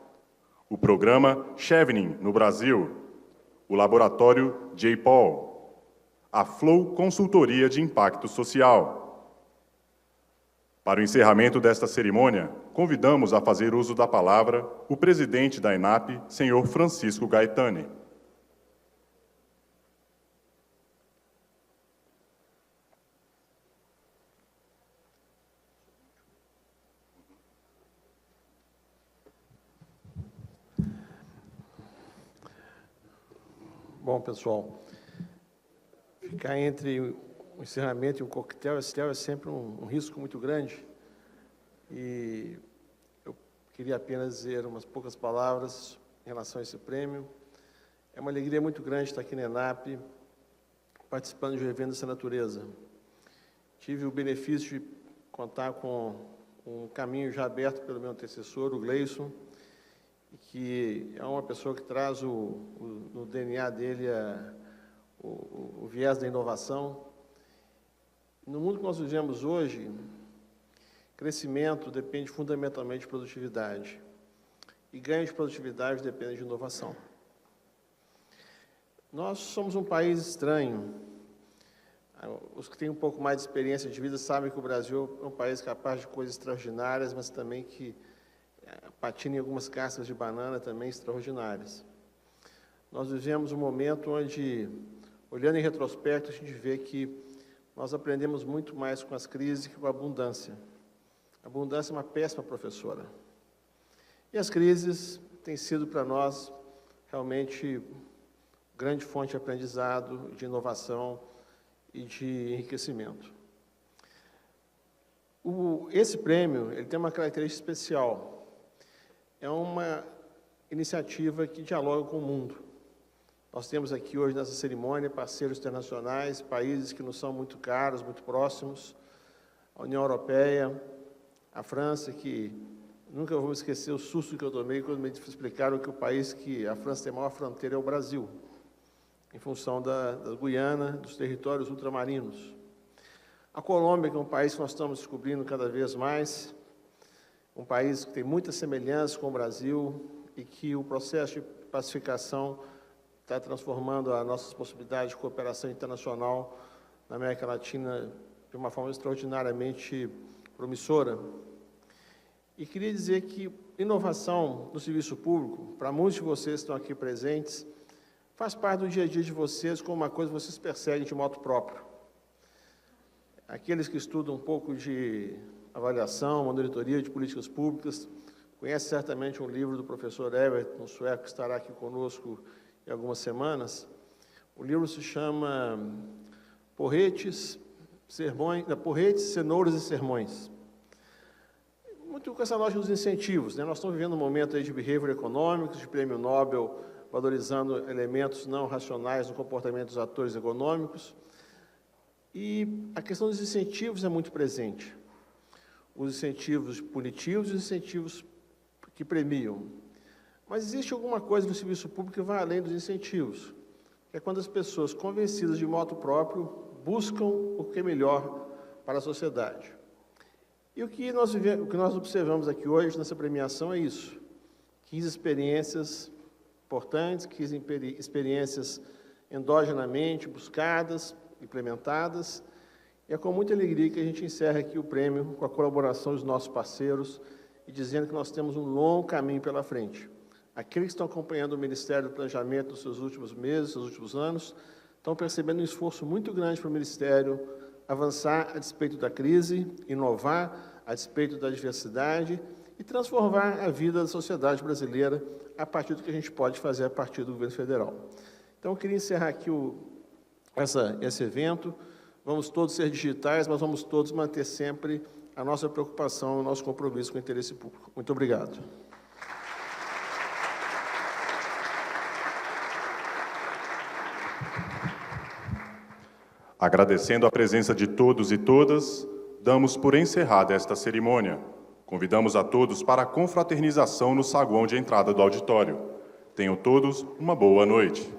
o Programa Chevening, no Brasil, o Laboratório J. Paul, a Flow Consultoria de Impacto Social. Para o encerramento desta cerimônia, convidamos a fazer uso da palavra o presidente da ENAP, senhor Francisco Gaetani. Bom, pessoal, ficar entre o encerramento e um coquetel é sempre um risco muito grande. E eu queria apenas dizer umas poucas palavras em relação a esse prêmio. É uma alegria muito grande estar aqui na ENAP, participando de um evento dessa natureza. Tive o benefício de contar com um caminho já aberto pelo meu antecessor, o Gleison, que é uma pessoa que traz no DNA dele o viés da inovação. No mundo que nós vivemos hoje, crescimento depende fundamentalmente de produtividade. E ganho de produtividade depende de inovação. Nós somos um país estranho. Os que têm um pouco mais de experiência de vida sabem que o Brasil é um país capaz de coisas extraordinárias, mas também que patina em algumas cascas de banana também extraordinárias. Nós vivemos um momento onde olhando em retrospecto, a gente vê que nós aprendemos muito mais com as crises que com a abundância. A abundância é uma péssima professora. E as crises têm sido para nós realmente grande fonte de aprendizado, de inovação e de enriquecimento. Esse prêmio ele tem uma característica especial. É uma iniciativa que dialoga com o mundo. Nós temos aqui hoje nessa cerimônia parceiros internacionais, países que nos são muito caros, muito próximos, a União Europeia, a França, que nunca vou esquecer o susto que eu tomei quando me explicaram que o país que a França tem a maior fronteira é o Brasil, em função da Guiana, dos territórios ultramarinos. A Colômbia, que é um país que nós estamos descobrindo cada vez mais, um país que tem muitas semelhanças com o Brasil e que o processo de pacificação está transformando as nossas possibilidades de cooperação internacional na América Latina de uma forma extraordinariamente promissora. E queria dizer que inovação no serviço público, para muitos de vocês que estão aqui presentes, faz parte do dia a dia de vocês como uma coisa que vocês perseguem de modo próprio. Aqueles que estudam um pouco de avaliação, monitoria de políticas públicas, conhecem certamente um livro do professor Evert, um sueco que estará aqui conosco em algumas semanas. O livro se chama Porretes, Cenouras e Sermões. Muito com essa lógica dos incentivos, né? Nós estamos vivendo um momento aí de behavior economics, de prêmio Nobel, valorizando elementos não racionais no comportamento dos atores econômicos. E a questão dos incentivos é muito presente. Os incentivos punitivos e os incentivos que premiam. Mas existe alguma coisa no serviço público que vai além dos incentivos, que é quando as pessoas, convencidas de modo próprio, buscam o que é melhor para a sociedade. E o que nós observamos aqui hoje nessa premiação é isso. 15 experiências importantes, 15 experiências endogenamente buscadas, implementadas. E é com muita alegria que a gente encerra aqui o prêmio com a colaboração dos nossos parceiros e dizendo que nós temos um longo caminho pela frente. Aqueles que estão acompanhando o Ministério do Planejamento nos seus últimos meses, nos seus últimos anos, estão percebendo um esforço muito grande para o Ministério avançar a despeito da crise, inovar a despeito da diversidade e transformar a vida da sociedade brasileira a partir do que a gente pode fazer a partir do governo federal. Então, eu queria encerrar aqui esse evento. Vamos todos ser digitais, mas vamos todos manter sempre a nossa preocupação, o nosso compromisso com o interesse público. Muito obrigado. Agradecendo a presença de todos e todas, damos por encerrada esta cerimônia. Convidamos a todos para a confraternização no saguão de entrada do auditório. Tenham todos uma boa noite.